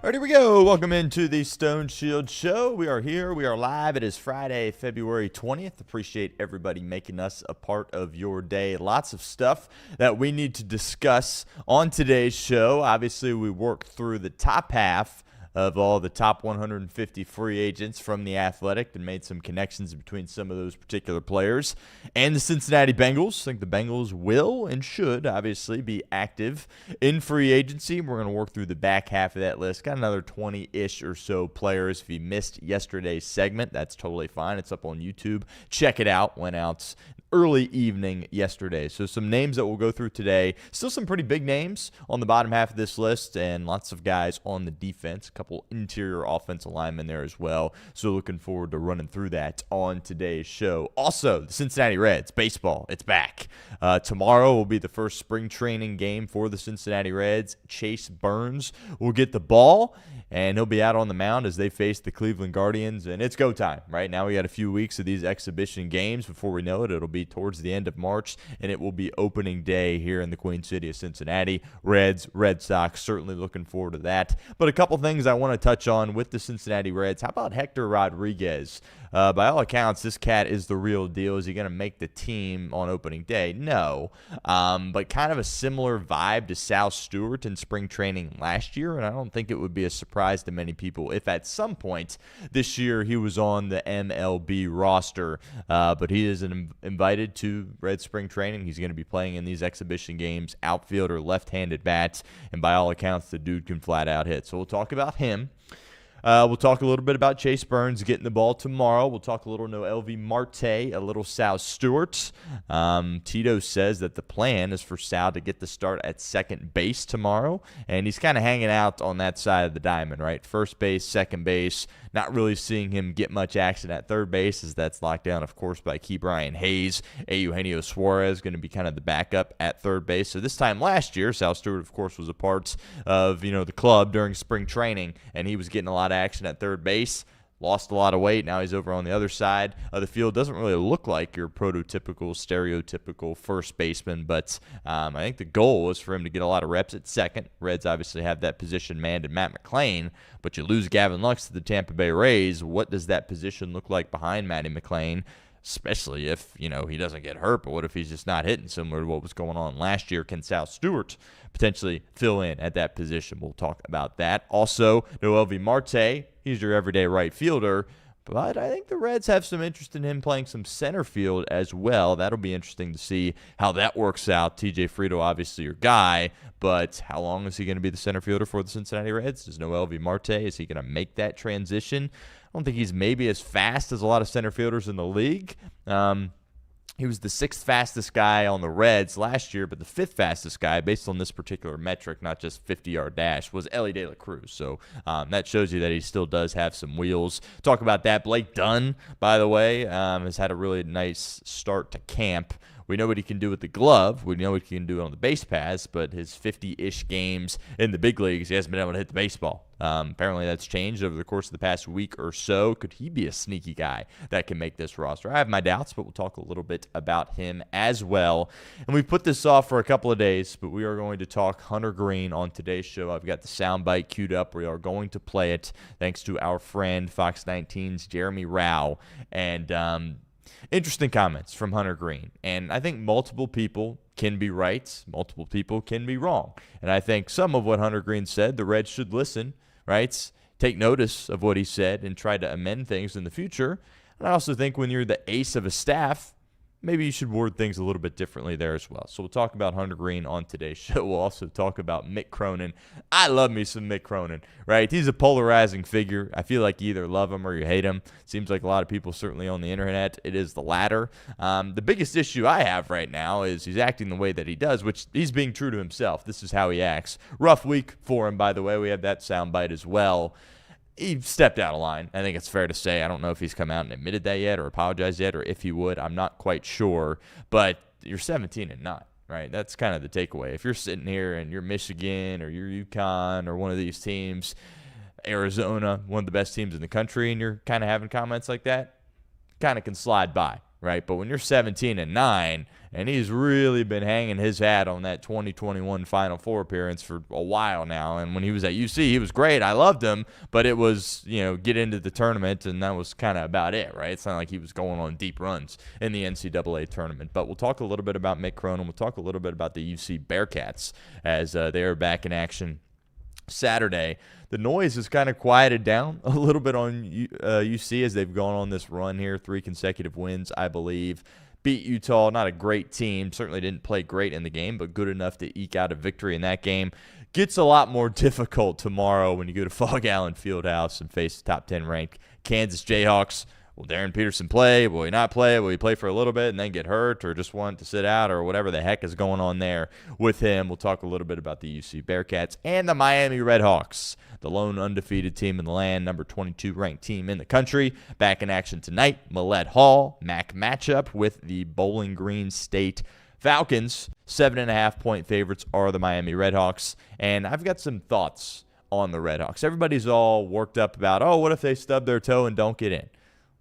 Alright, here we go. Welcome into the Stone Shield Show. We are here. We are live. It is Friday, February 20th. Appreciate everybody making us a part of your day. Lots of stuff that we need to discuss on today's show. Obviously, we worked through the top half of all the top 150 free agents from the Athletic and made some connections between some of those particular players and the Cincinnati Bengals. I think the Bengals will and should obviously be active in free agency. We're going to work through the back half of that list. Got another 20-ish or so players. If you missed yesterday's segment, that's totally fine. It's up on YouTube. Check it out. Went out early evening yesterday. So some names that we'll go through today. Still some pretty big names on the bottom half of this list and lots of guys on the defense. A couple interior offensive linemen there as well. So looking forward to running through that on today's show. Also, the Cincinnati Reds, baseball, it's back. Tomorrow will be the first spring training game for the Cincinnati Reds. Chase Burns will get the ball, and he'll be out on the mound as they face the Cleveland Guardians, and it's go time. Right now we got a few weeks of these exhibition games. Before we know it, it'll be towards the end of March, and it will be opening day here in the Queen City of Cincinnati. Reds, Red Sox, certainly looking forward to that. But a couple things I want to touch on with the Cincinnati Reds. How about Hector Rodriguez? By all accounts, this cat is the real deal. Is he going to make the team on opening day? No. But kind of a similar vibe to Sal Stewart in spring training last year, and I don't think it would be a surprise to many people if at some point this year he was on the MLB roster. But he is invited to Red spring training. He's going to be playing in these exhibition games, outfielder, left-handed bats, and by all accounts, the dude can flat out hit. So we'll talk about him. We'll talk a little bit about Chase Burns getting the ball tomorrow. We'll talk a little Noelvi Marte, a little Sal Stewart. Tito says that the plan is for Sal to get the start at second base tomorrow, and he's kind of hanging out on that side of the diamond, right? First base, second base. Not really seeing him get much action at third base, as that's locked down, of course, by Key Brian Hayes. Eugenio Suarez going to be kind of the backup at third base. So this time last year, Sal Stewart, of course, was a part of the club during spring training, and he was getting a lot of action at third base. Lost a lot of weight. Now he's over on the other side of the field. Doesn't really look like your prototypical, stereotypical first baseman, but I think the goal was for him to get a lot of reps at second. Reds obviously have that position manned in Matt McClain, but you lose Gavin Lux to the Tampa Bay Rays. What does that position look like behind Matty McClain? Especially if, he doesn't get hurt, but what if he's just not hitting, similar to what was going on last year? Can Sal Stewart potentially fill in at that position? We'll talk about that. Also, Noelvi Marte, he's your everyday right fielder, but I think the Reds have some interest in him playing some center field as well. That'll be interesting to see how that works out. TJ Friedl, obviously your guy, but how long is he going to be the center fielder for the Cincinnati Reds? Is Noelvi Marte, is he going to make that transition? I don't think he's maybe as fast as a lot of center fielders in the league. He was the sixth fastest guy on the Reds last year, but the fifth fastest guy, based on this particular metric, not just 50-yard dash, was Elly De La Cruz. So that shows you that he still does have some wheels. Talk about that. Blake Dunn, by the way, has had a really nice start to camp. We know what he can do with the glove. We know what he can do on the base paths, but his 50-ish games in the big leagues, he hasn't been able to hit the baseball. Apparently that's changed over the course of the past week or so. Could he be a sneaky guy that can make this roster? I have my doubts, but we'll talk a little bit about him as well. And we put this off for a couple of days, but we are going to talk Hunter Greene on today's show. I've got the soundbite queued up. We are going to play it thanks to our friend Fox 19's Jeremy Rao. And interesting comments from Hunter Greene. And I think multiple people can be right, multiple people can be wrong. And I think some of what Hunter Greene said, the Reds should listen, right? Take notice of what he said and try to amend things in the future. And I also think when you're the ace of a staff, maybe you should word things a little bit differently there as well. So we'll talk about Hunter Greene on today's show. We'll also talk about Mick Cronin. I love me some Mick Cronin, right? He's a polarizing figure. I feel like you either love him or you hate him. Seems like a lot of people, certainly on the internet, it is the latter. The biggest issue I have right now is he's acting the way that he does, which he's being true to himself. This is how he acts. Rough week for him, by the way. We have that soundbite as well. He stepped out of line. I think it's fair to say. I don't know if he's come out and admitted that yet or apologized yet, or if he would. I'm not quite sure. But you're 17-9, right? That's kind of the takeaway. If you're sitting here and you're Michigan or you're UConn or one of these teams, Arizona, one of the best teams in the country, and you're kind of having comments like that, kind of can slide by. right? But when you're 17-9, and he's really been hanging his hat on that 2021 Final Four appearance for a while now. And when he was at UC, he was great. I loved him, but it was, get into the tournament, and that was kind of about it, right? It's not like he was going on deep runs in the NCAA tournament. But we'll talk a little bit about Mick Cronin. We'll talk a little bit about the UC Bearcats as they are back in action Saturday. The noise has kind of quieted down a little bit on UC as they've gone on this run here, 3 consecutive wins, I believe. Beat Utah, not a great team, certainly didn't play great in the game, but good enough to eke out a victory in that game. Gets a lot more difficult tomorrow when you go to Fog Allen Fieldhouse and face the top 10 ranked Kansas Jayhawks. Will Darren Peterson play? Will he not play? Will he play for a little bit and then get hurt or just want to sit out or whatever the heck is going on there with him? We'll talk a little bit about the UC Bearcats and the Miami Redhawks, the lone undefeated team in the land, number 22 ranked team in the country. Back in action tonight, Millett Hall, MAC matchup with the Bowling Green State Falcons. 7.5-point favorites are the Miami Redhawks. And I've got some thoughts on the Redhawks. Everybody's all worked up about, what if they stub their toe and don't get in?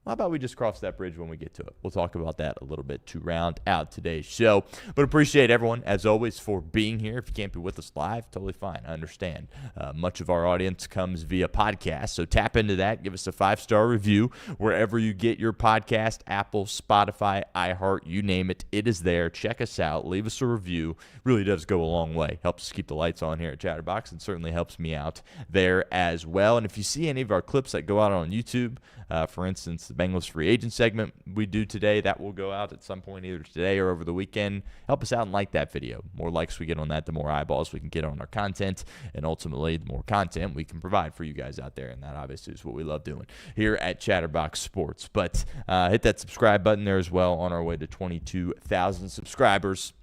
How about we just cross that bridge when we get to it? We'll talk about that a little bit to round out today's show. But appreciate everyone, as always, for being here. If you can't be with us live, totally fine. I understand. Much of our audience comes via podcast, so tap into that. Give us a 5-star review wherever you get your podcast, Apple, Spotify, iHeart, you name it. It is there. Check us out. Leave us a review. Really does go a long way. Helps us keep the lights on here at Chatterbox and certainly helps me out there as well. And if you see any of our clips that go out on YouTube, for instance, the Bengals free agent segment we do today, that will go out at some point either today or over the weekend. Help us out and like that video. The more likes we get on that, the more eyeballs we can get on our content, and ultimately the more content we can provide for you guys out there, and that obviously is what we love doing here at Chatterbox Sports. But hit that subscribe button there as well, on our way to 22,000 subscribers.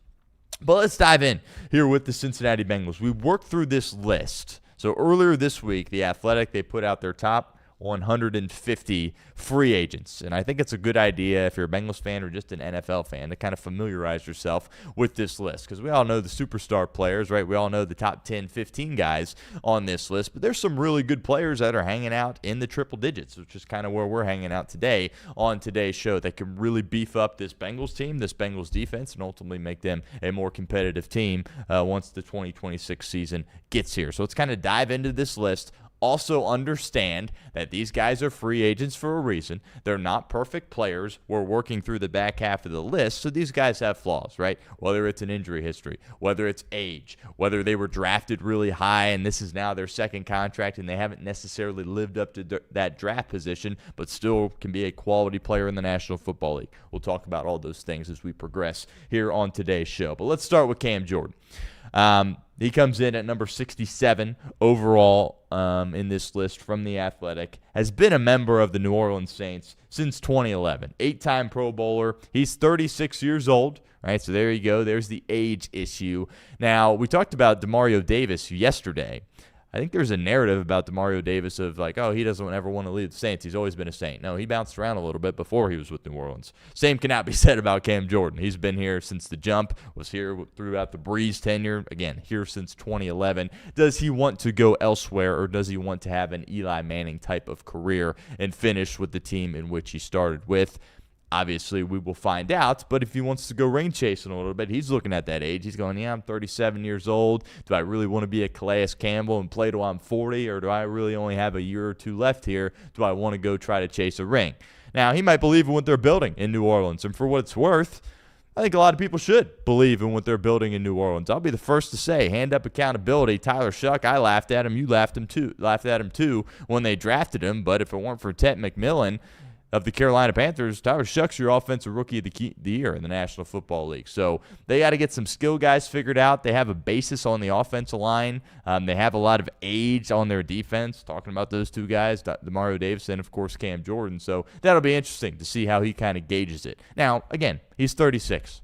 But let's dive in here with the Cincinnati Bengals. We worked through this list. So earlier this week, The Athletic, they put out their top 150 free agents. And I think it's a good idea if you're a Bengals fan or just an NFL fan to kind of familiarize yourself with this list, because we all know the superstar players, right? We all know the top 10, 15 guys on this list, but there's some really good players that are hanging out in the triple digits, which is kind of where we're hanging out today on today's show, that can really beef up this Bengals team, this Bengals defense, and ultimately make them a more competitive team once the 2026 season gets here. So let's kind of dive into this list. Also understand that these guys are free agents for a reason. They're not perfect players. We're working through the back half of the list, so these guys have flaws, right? Whether it's an injury history, whether it's age, whether they were drafted really high and this is now their second contract and they haven't necessarily lived up to that draft position, but still can be a quality player in the National Football League. We'll talk about all those things as we progress here on today's show. But let's start with Cam Jordan. He comes in at number 67 overall in this list from The Athletic. Has been a member of the New Orleans Saints since 2011. 8-time Pro Bowler. He's 36 years old. Right, so there you go. There's the age issue. Now, we talked about Demario Davis yesterday. I think there's a narrative about Demario Davis of like, he doesn't ever want to leave the Saints. He's always been a Saint. No, he bounced around a little bit before he was with New Orleans. Same cannot be said about Cam Jordan. He's been here since the jump, was here throughout the Breeze tenure. Again, here since 2011. Does he want to go elsewhere, or does he want to have an Eli Manning type of career and finish with the team in which he started with? Obviously, we will find out, but if he wants to go ring chasing a little bit, he's looking at that age. He's going, I'm 37 years old. Do I really want to be a Clase Campbell and play till I'm 40, or do I really only have a year or two left here? Do I want to go try to chase a ring? Now, he might believe in what they're building in New Orleans, and for what it's worth, I think a lot of people should believe in what they're building in New Orleans. I'll be the first to say, hand up accountability. Tyler Shuck, I laughed at him. You laughed at him too when they drafted him, but if it weren't for Tet McMillan of the Carolina Panthers, Tyler Shuck's your offensive rookie of the year in the National Football League. So they got to get some skill guys figured out. They have a basis on the offensive line. They have a lot of age on their defense, talking about those two guys, Demario Davis and, of course, Cam Jordan. So that'll be interesting to see how he kind of gauges it. Now, again, he's 36.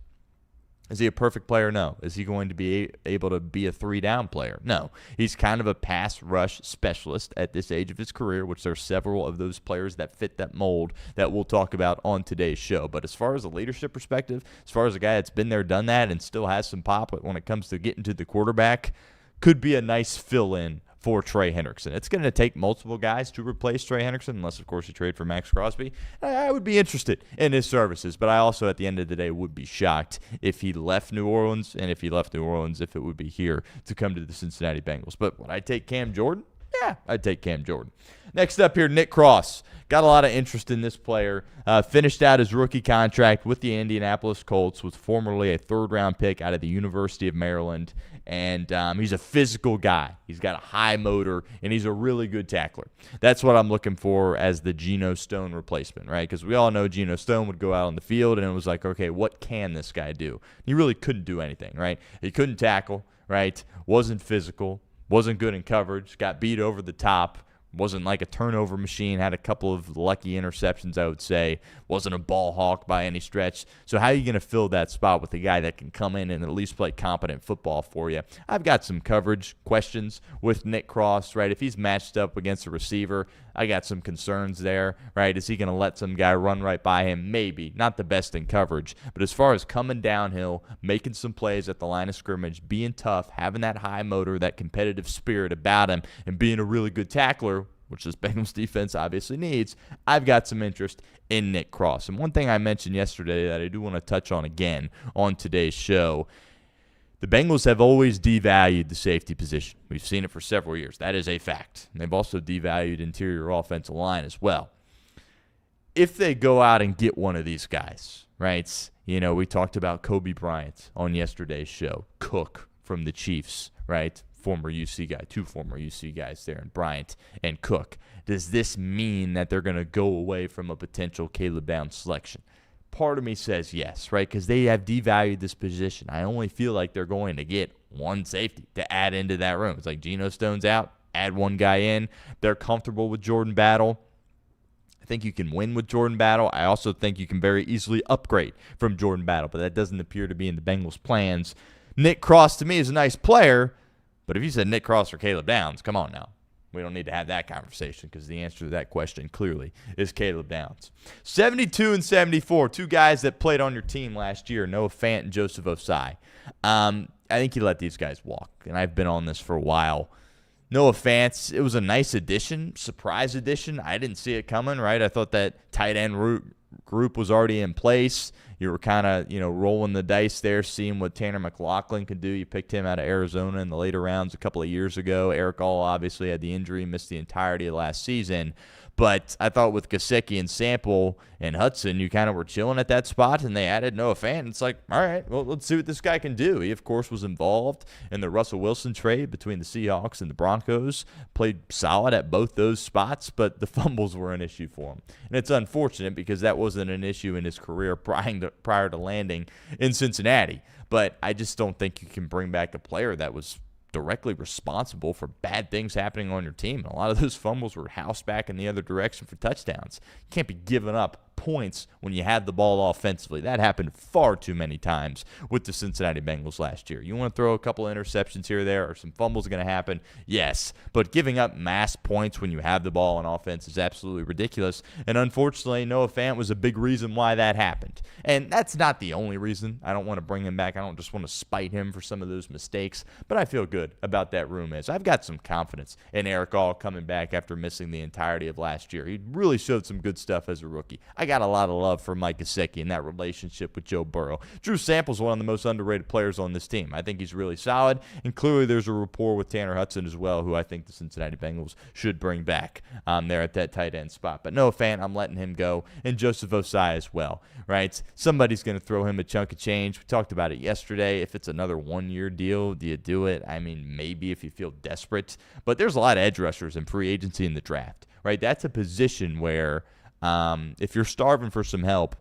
Is he a perfect player? No. Is he going to be able to be a 3-down player? No. He's kind of a pass rush specialist at this age of his career, which there are several of those players that fit that mold that we'll talk about on today's show. But as far as a leadership perspective, as far as a guy that's been there, done that, and still has some pop when it comes to getting to the quarterback, could be a nice fill-in for Trey Hendrickson. It's going to take multiple guys to replace Trey Hendrickson, unless, of course, you trade for Max Crosby. I would be interested in his services, but I also, at the end of the day, would be shocked if he left New Orleans, and if he left New Orleans, if it would be here to come to the Cincinnati Bengals. But would I take Cam Jordan? Yeah, I'd take Cam Jordan. Next up here, Nick Cross. Got a lot of interest in this player. Finished out his rookie contract with the Indianapolis Colts, was formerly a third-round pick out of the University of Maryland, and he's a physical guy. He's got a high motor, and he's a really good tackler. That's what I'm looking for as the Geno Stone replacement, right? Because we all know Geno Stone would go out on the field, and it was like, okay, what can this guy do? He really couldn't do anything, right? He couldn't tackle, right? Wasn't physical. Wasn't good in coverage, got beat over the top, wasn't like a turnover machine, had a couple of lucky interceptions, I would say, wasn't a ball hawk by any stretch. So how are you going to fill that spot with a guy that can come in and at least play competent football for you? I've got some coverage questions with Nick Cross, right? If he's matched up against a receiver, I got some concerns there, right? Is he going to let some guy run right by him? Maybe. Not the best in coverage. But as far as coming downhill, making some plays at the line of scrimmage, being tough, having that high motor, that competitive spirit about him, and being a really good tackler, which this Bengals defense obviously needs, I've got some interest in Nick Cross. And one thing I mentioned yesterday that I do want to touch on again on today's show, the Bengals have always devalued the safety position. We've seen it for several years. That is a fact. They've also devalued interior offensive line as well. If they go out and get one of these guys, right? You know, we talked about Kobe Bryant on yesterday's show, Cook from the Chiefs, right? Former UC guy, two former UC guys there, and Bryant and Cook. Does this mean that they're going to go away from a potential Caleb Downs selection? Part of me says yes, right? Because they have devalued this position. I only feel like they're going to get one safety to add into that room. It's like Geno Stone's out, add one guy in. They're comfortable with Jordan Battle. I think you can win with Jordan Battle. I also think you can very easily upgrade from Jordan Battle, but that doesn't appear to be in the Bengals' plans. Nick Cross, to me, is a nice player, but if you said Nick Cross or Caleb Downs, come on now. We don't need to have that conversation because the answer to that question clearly is Caleb Downs. 72 and 74, two guys that played on your team last year, Noah Fant and Joseph Osai. I think you let these guys walk, and I've been on this for a while. Noah Fant, it was a nice addition, surprise addition. I didn't see it coming, right? I thought that tight end group was already in place. You were kind of, rolling the dice there, seeing what Tanner McLaughlin could do. You picked him out of Arizona in the later rounds a couple of years ago. Eric All obviously had the injury, missed the entirety of last season. But I thought with Gesicki and Sample and Hudson, you kind of were chilling at that spot, and they added Noah Fant. It's like, all right, well, let's see what this guy can do. He, of course, was involved in the Russell Wilson trade between the Seahawks and the Broncos, played solid at both those spots, but the fumbles were an issue for him. And it's unfortunate because that wasn't an issue in his career prior to landing in Cincinnati. But I just don't think you can bring back a player that was directly responsible for bad things happening on your team. And a lot of those fumbles were housed back in the other direction for touchdowns. You can't be giving up points when you have the ball offensively. That happened far too many times with the Cincinnati Bengals last year. You want to throw a couple of interceptions here or there, or some fumbles going to happen? Yes. But giving up mass points when you have the ball on offense is absolutely ridiculous. And unfortunately, Noah Fant was a big reason why that happened. And that's not the only reason. I don't want to bring him back. I don't just want to spite him for some of those mistakes. But I feel good about that room. I've got some confidence in Eric All coming back after missing the entirety of last year. He really showed some good stuff as a rookie. I got a lot of love for Mike Gesicki and that relationship with Joe Burrow. Drew Sample's one of the most underrated players on this team. I think he's really solid, and clearly there's a rapport with Tanner Hudson as well, who I think the Cincinnati Bengals should bring back there at that tight end spot. But Noah Fant, I'm letting him go, and Joseph Osai as well, right? Somebody's going to throw him a chunk of change. We talked about it yesterday. If it's another one-year deal, do you do it? I mean, maybe if you feel desperate. But there's a lot of edge rushers in free agency in the draft, right? That's a position where if you're starving for some help,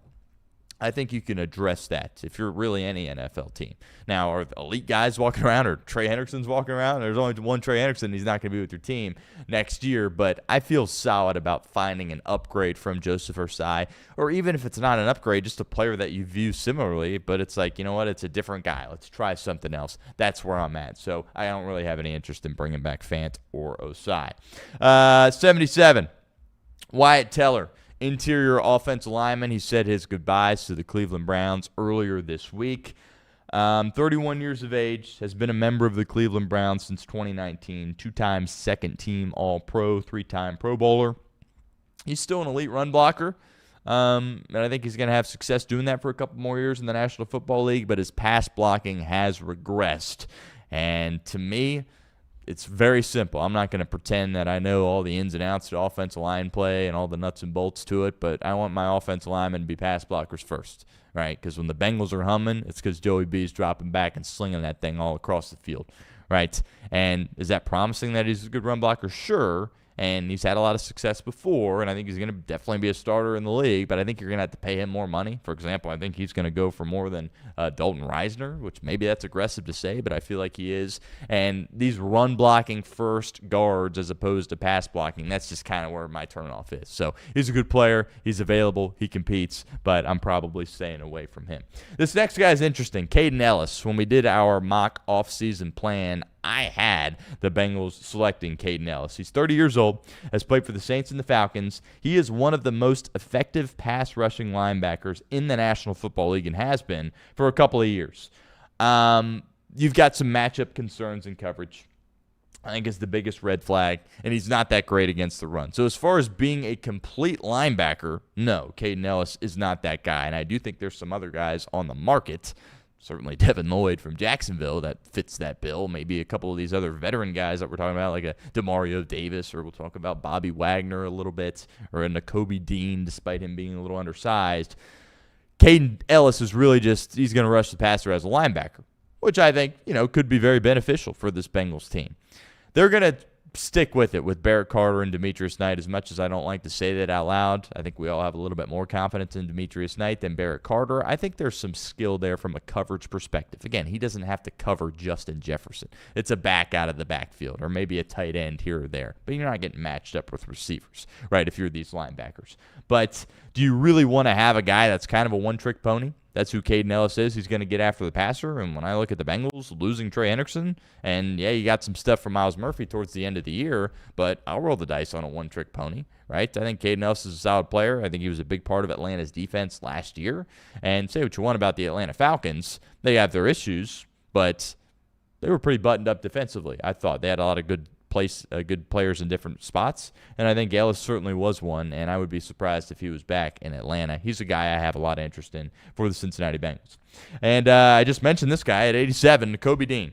I think you can address that if you're really any NFL team. Now, are the elite guys walking around, or Trey Hendrickson's walking around? There's only one Trey Hendrickson. He's not going to be with your team next year. But I feel solid about finding an upgrade from Joseph Osai, or even if it's not an upgrade, just a player that you view similarly. But it's like, you know what? It's a different guy. Let's try something else. That's where I'm at. So I don't really have any interest in bringing back Fant or Osai. 77, Wyatt Teller. Interior offensive lineman. He said his goodbyes to the Cleveland Browns earlier this week. 31 years of age, has been a member of the Cleveland Browns since 2019, 2-time second-team All-Pro, 3-time Pro Bowler. He's still an elite run blocker, and I think he's going to have success doing that for a couple more years in the National Football League, but his pass blocking has regressed. And to me, it's very simple. I'm not going to pretend that I know all the ins and outs of offensive line play and all the nuts and bolts to it, but I want my offensive linemen to be pass blockers first, right? Because when the Bengals are humming, it's because Joey B's dropping back and slinging that thing all across the field, right? And is that promising that he's a good run blocker? Sure. And he's had a lot of success before, and I think he's going to definitely be a starter in the league, but I think you're going to have to pay him more money. For example, I think he's going to go for more than Dalton Reisner, which maybe that's aggressive to say, but I feel like he is. And these run-blocking first guards as opposed to pass-blocking, that's just kind of where my turnoff is. So he's a good player. He's available. He competes, but I'm probably staying away from him. This next guy is interesting, Caden Ellis. When we did our mock off-season plan, I had the Bengals selecting Caden Ellis. He's 30 years old, has played for the Saints and the Falcons. He is one of the most effective pass rushing linebackers in the National Football League and has been for a couple of years. You've got some matchup concerns in coverage. I think it's the biggest red flag, and he's not that great against the run. So as far as being a complete linebacker, no, Caden Ellis is not that guy. And I do think there's some other guys on the market, certainly Devin Lloyd from Jacksonville, that fits that bill. Maybe a couple of these other veteran guys that we're talking about, like a Demario Davis, or we'll talk about Bobby Wagner a little bit, or a Nakobe Dean, despite him being a little undersized. Caden Ellis is really just, he's going to rush the passer as a linebacker, which I think, could be very beneficial for this Bengals team. They're going to stick with it with Barrett Carter and Demetrius Knight. As much as I don't like to say that out loud, I think we all have a little bit more confidence in Demetrius Knight than Barrett Carter. I think there's some skill there from a coverage perspective. Again, he doesn't have to cover Justin Jefferson. It's a back out of the backfield or maybe a tight end here or there. But you're not getting matched up with receivers, right, if you're these linebackers. But do you really want to have a guy that's kind of a one-trick pony? That's who Caden Ellis is. He's going to get after the passer. And when I look at the Bengals losing Trey Hendrickson, and yeah, you got some stuff from Myles Murphy towards the end of the year, but I'll roll the dice on a one-trick pony, right? I think Caden Ellis is a solid player. I think he was a big part of Atlanta's defense last year. And say what you want about the Atlanta Falcons, they have their issues, but they were pretty buttoned up defensively. I thought they had a lot of good players in different spots, and I think Ellis certainly was one, and I would be surprised if he was back in Atlanta. He's a guy I have a lot of interest in for the Cincinnati Bengals. And I just mentioned this guy at 87, Nakobe Dean.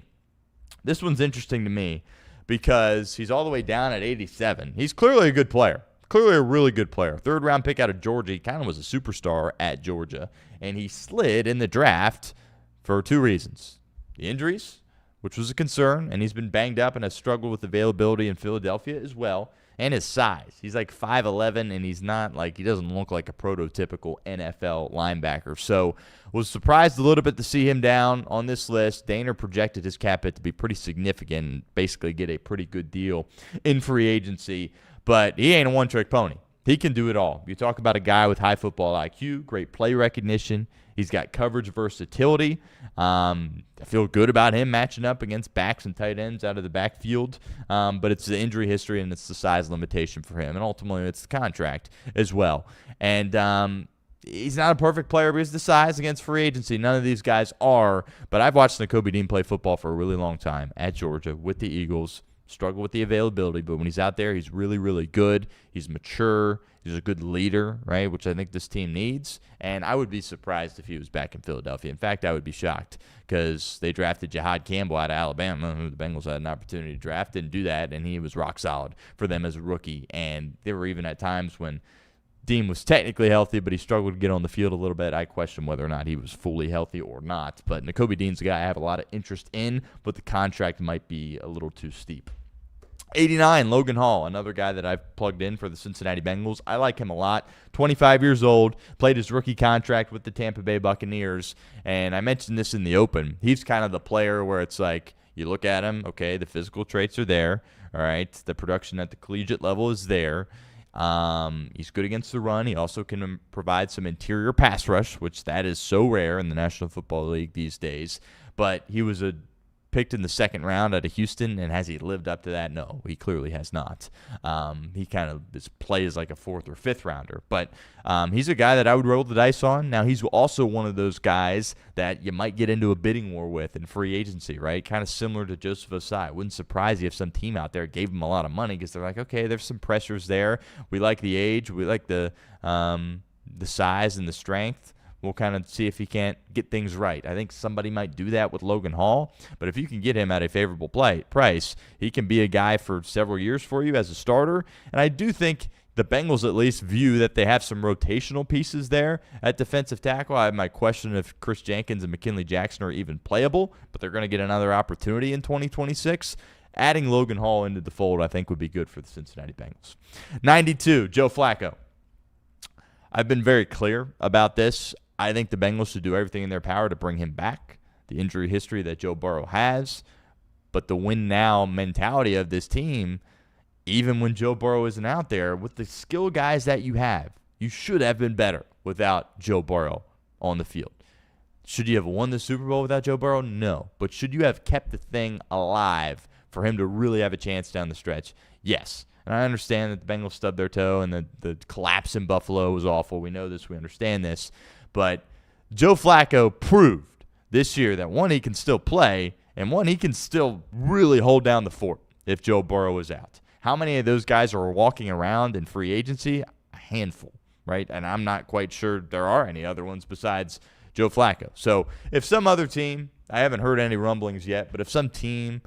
This one's interesting to me because he's all the way down at 87. He's clearly a good player, clearly a really good player. Third-round pick out of Georgia. He kind of was a superstar at Georgia, and he slid in the draft for two reasons. The injuries, which was a concern, and he's been banged up and has struggled with availability in Philadelphia as well, and his size. He's like 5'11", and he's not he doesn't look like a prototypical NFL linebacker. So was surprised a little bit to see him down on this list. Daner projected his cap hit to be pretty significant and basically get a pretty good deal in free agency, but he ain't a one-trick pony. He can do it all. You talk about a guy with high football IQ, great play recognition. He's got coverage versatility. I feel good about him matching up against backs and tight ends out of the backfield. But it's the injury history and it's the size limitation for him. And ultimately, it's the contract as well. And he's not a perfect player because of the size against free agency. None of these guys are. But I've watched Nakobe Dean play football for a really long time at Georgia with the Eagles. Struggle with the availability, but when he's out there, he's really, really good. He's mature. He's a good leader, right, which I think this team needs. And I would be surprised if he was back in Philadelphia. In fact, I would be shocked because they drafted Jahad Campbell out of Alabama, who the Bengals had an opportunity to draft, didn't do that, and he was rock solid for them as a rookie. And there were even at times when Dean was technically healthy, but he struggled to get on the field a little bit. I question whether or not he was fully healthy or not. But Nakobe Dean's a guy I have a lot of interest in, but the contract might be a little too steep. 89, Logan Hall, another guy that I've plugged in for the Cincinnati Bengals. I like him a lot. 25 years old, played his rookie contract with the Tampa Bay Buccaneers, and I mentioned this in the open. He's kind of the player where it's like, you look at him, okay, the physical traits are there, all right, the production at the collegiate level is there. He's good against the run. He also can provide some interior pass rush, which that is so rare in the National Football League these days, but he was a picked in the second round out of Houston, and has he lived up to that? No, he clearly has not. He kind of plays like a fourth or fifth rounder, but he's a guy that I would roll the dice on. Now, he's also one of those guys that you might get into a bidding war with in free agency, right? Kind of similar to Joseph Ossai. Wouldn't surprise you if some team out there gave him a lot of money because they're like, okay, there's some pressures there. We like the age. We like the size and the strength. We'll kind of see if he can't get things right. I think somebody might do that with Logan Hall, but if you can get him at a favorable price, he can be a guy for several years for you as a starter. And I do think the Bengals at least view that they have some rotational pieces there at defensive tackle. I have my question if Chris Jenkins and McKinley Jackson are even playable, but they're going to get another opportunity in 2026. Adding Logan Hall into the fold, I think, would be good for the Cincinnati Bengals. 92, Joe Flacco. I've been very clear about this. I think the Bengals should do everything in their power to bring him back. The injury history that Joe Burrow has, but the win-now mentality of this team, even when Joe Burrow isn't out there, with the skill guys that you have, you should have been better without Joe Burrow on the field. Should you have won the Super Bowl without Joe Burrow? No. But should you have kept the thing alive for him to really have a chance down the stretch? Yes. And I understand that the Bengals stubbed their toe and the collapse in Buffalo was awful. We know this. We understand this. But Joe Flacco proved this year that, one, he can still play, and one, he can still really hold down the fort if Joe Burrow is out. How many of those guys are walking around in free agency? A handful, right? And I'm not quite sure there are any other ones besides Joe Flacco. So if some other team, I haven't heard any rumblings yet, but if some team,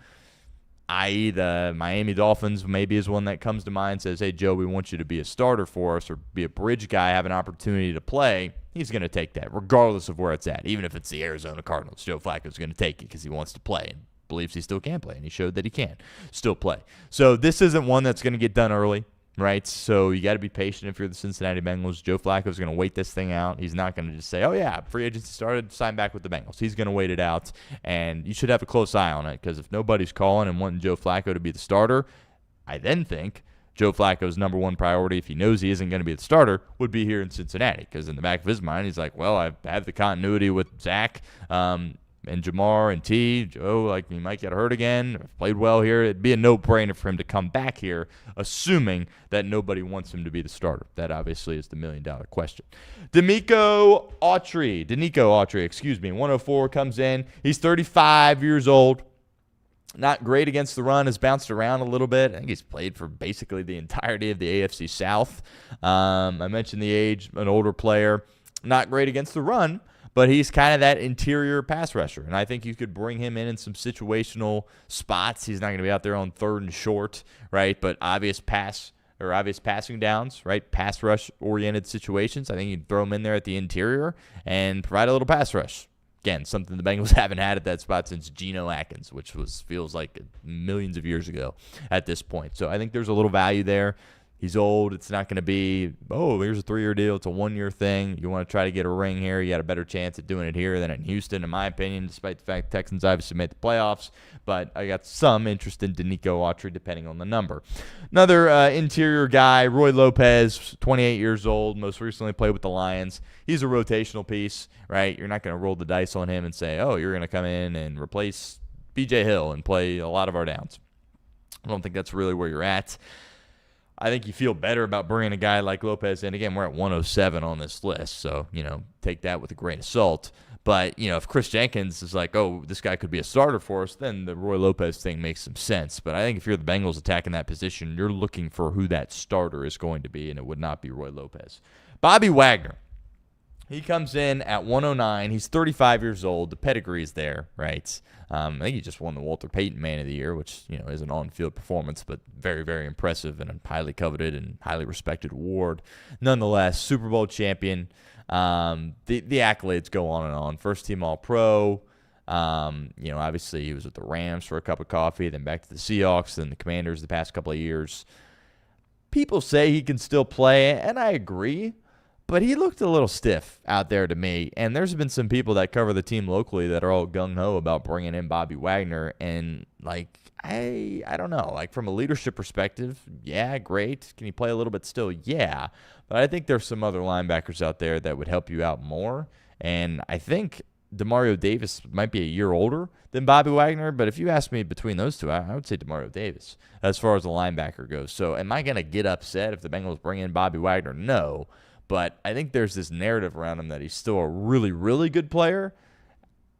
i.e. the Miami Dolphins maybe is one that comes to mind, says, hey, Joe, we want you to be a starter for us or be a bridge guy, have an opportunity to play, he's going to take that regardless of where it's at. Even if it's the Arizona Cardinals, Joe Flacco's going to take it because he wants to play and believes he still can play, and he showed that he can still play. So this isn't one that's going to get done early, right? So you got to be patient if you're the Cincinnati Bengals. Joe Flacco's going to wait this thing out. He's not going to just say, oh, yeah, free agency started, sign back with the Bengals. He's going to wait it out, and you should have a close eye on it because if nobody's calling and wanting Joe Flacco to be the starter, I then think Joe Flacco's number one priority, if he knows he isn't going to be the starter, would be here in Cincinnati because in the back of his mind, he's like, well, I have the continuity with Zach and Jamar and T. Joe, like, he might get hurt again. I've played well here. It'd be a no-brainer for him to come back here, assuming that nobody wants him to be the starter. That obviously is the million-dollar question. Denico Autry, 104 comes in. He's 35 years old. Not great against the run, has bounced around a little bit. I think he's played for basically the entirety of the AFC South. I mentioned the age, an older player. Not great against the run, but he's kind of that interior pass rusher. And I think you could bring him in some situational spots. He's not going to be out there on third and short, right? But obvious passing downs, right? Pass rush-oriented situations. I think you'd throw him in there at the interior and provide a little pass rush. Again, something the Bengals haven't had at that spot since Geno Atkins, which feels like millions of years ago at this point. So I think there's a little value there. He's old. It's not going to be, oh, here's a 3-year deal. It's a 1-year thing. You want to try to get a ring here. You got a better chance at doing it here than in Houston, in my opinion, despite the fact the Texans obviously made the playoffs. But I got some interest in Denico Autry, depending on the number. Another interior guy, Roy Lopez, 28 years old, most recently played with the Lions. He's a rotational piece, right? You're not going to roll the dice on him and say, oh, you're going to come in and replace B.J. Hill and play a lot of our downs. I don't think that's really where you're at. I think you feel better about bringing a guy like Lopez in. Again, we're at 107 on this list, so, take that with a grain of salt. But, if Chris Jenkins is like, oh, this guy could be a starter for us, then the Roy Lopez thing makes some sense. But I think if you're the Bengals attacking that position, you're looking for who that starter is going to be, and it would not be Roy Lopez. Bobby Wagner. He comes in at 109. He's 35 years old. The pedigree is there, right? I think he just won the Walter Payton Man of the Year, which, is an on-field performance, but very, very impressive and a highly coveted and highly respected award. Nonetheless, Super Bowl champion. The accolades go on and on. First-team All-Pro. Obviously he was with the Rams for a cup of coffee, then back to the Seahawks, then the Commanders the past couple of years. People say he can still play, and I agree. But he looked a little stiff out there to me, and there's been some people that cover the team locally that are all gung-ho about bringing in Bobby Wagner, and, I don't know. From a leadership perspective, yeah, great. Can he play a little bit still? Yeah. But I think there's some other linebackers out there that would help you out more, and I think Demario Davis might be a year older than Bobby Wagner, but if you ask me between those two, I would say Demario Davis as far as the linebacker goes. So am I going to get upset if the Bengals bring in Bobby Wagner? No, but I think there's this narrative around him that he's still a really, really good player.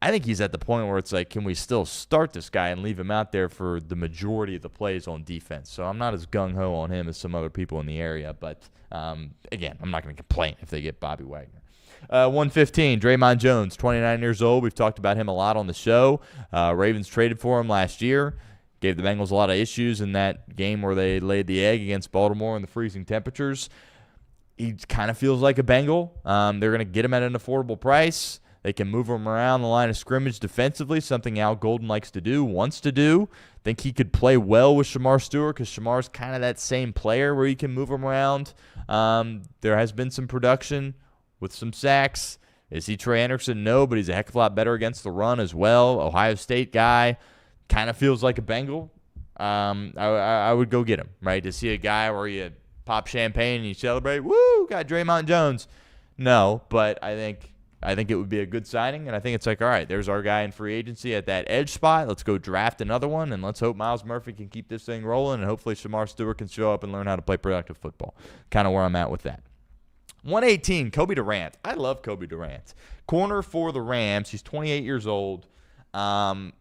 I think he's at the point where it's like, can we still start this guy and leave him out there for the majority of the plays on defense? So I'm not as gung-ho on him as some other people in the area, but again, I'm not going to complain if they get Bobby Wagner. 115, Draymond Jones, 29 years old. We've talked about him a lot on the show. Ravens traded for him last year. Gave the Bengals a lot of issues in that game where they laid the egg against Baltimore in the freezing temperatures. He kind of feels like a Bengal. They're going to get him at an affordable price. They can move him around the line of scrimmage defensively, something Al Golden likes to do, wants to do. Think he could play well with Shamar Stewart because Shamar's kind of that same player where you can move him around. There has been some production with some sacks. Is he Trey Anderson? No, but he's a heck of a lot better against the run as well. Ohio State guy, kind of feels like a Bengal. I would go get him, right? To see a guy where you pop champagne and you celebrate, woo, got Draymond Jones. No, but I think it would be a good signing, and I think it's like, all right, there's our guy in free agency at that edge spot. Let's go draft another one, and let's hope Myles Murphy can keep this thing rolling, and hopefully Shamar Stewart can show up and learn how to play productive football. Kind of where I'm at with that. 118, Kobe Durant. I love Kobe Durant. Corner for the Rams. He's 28 years old. I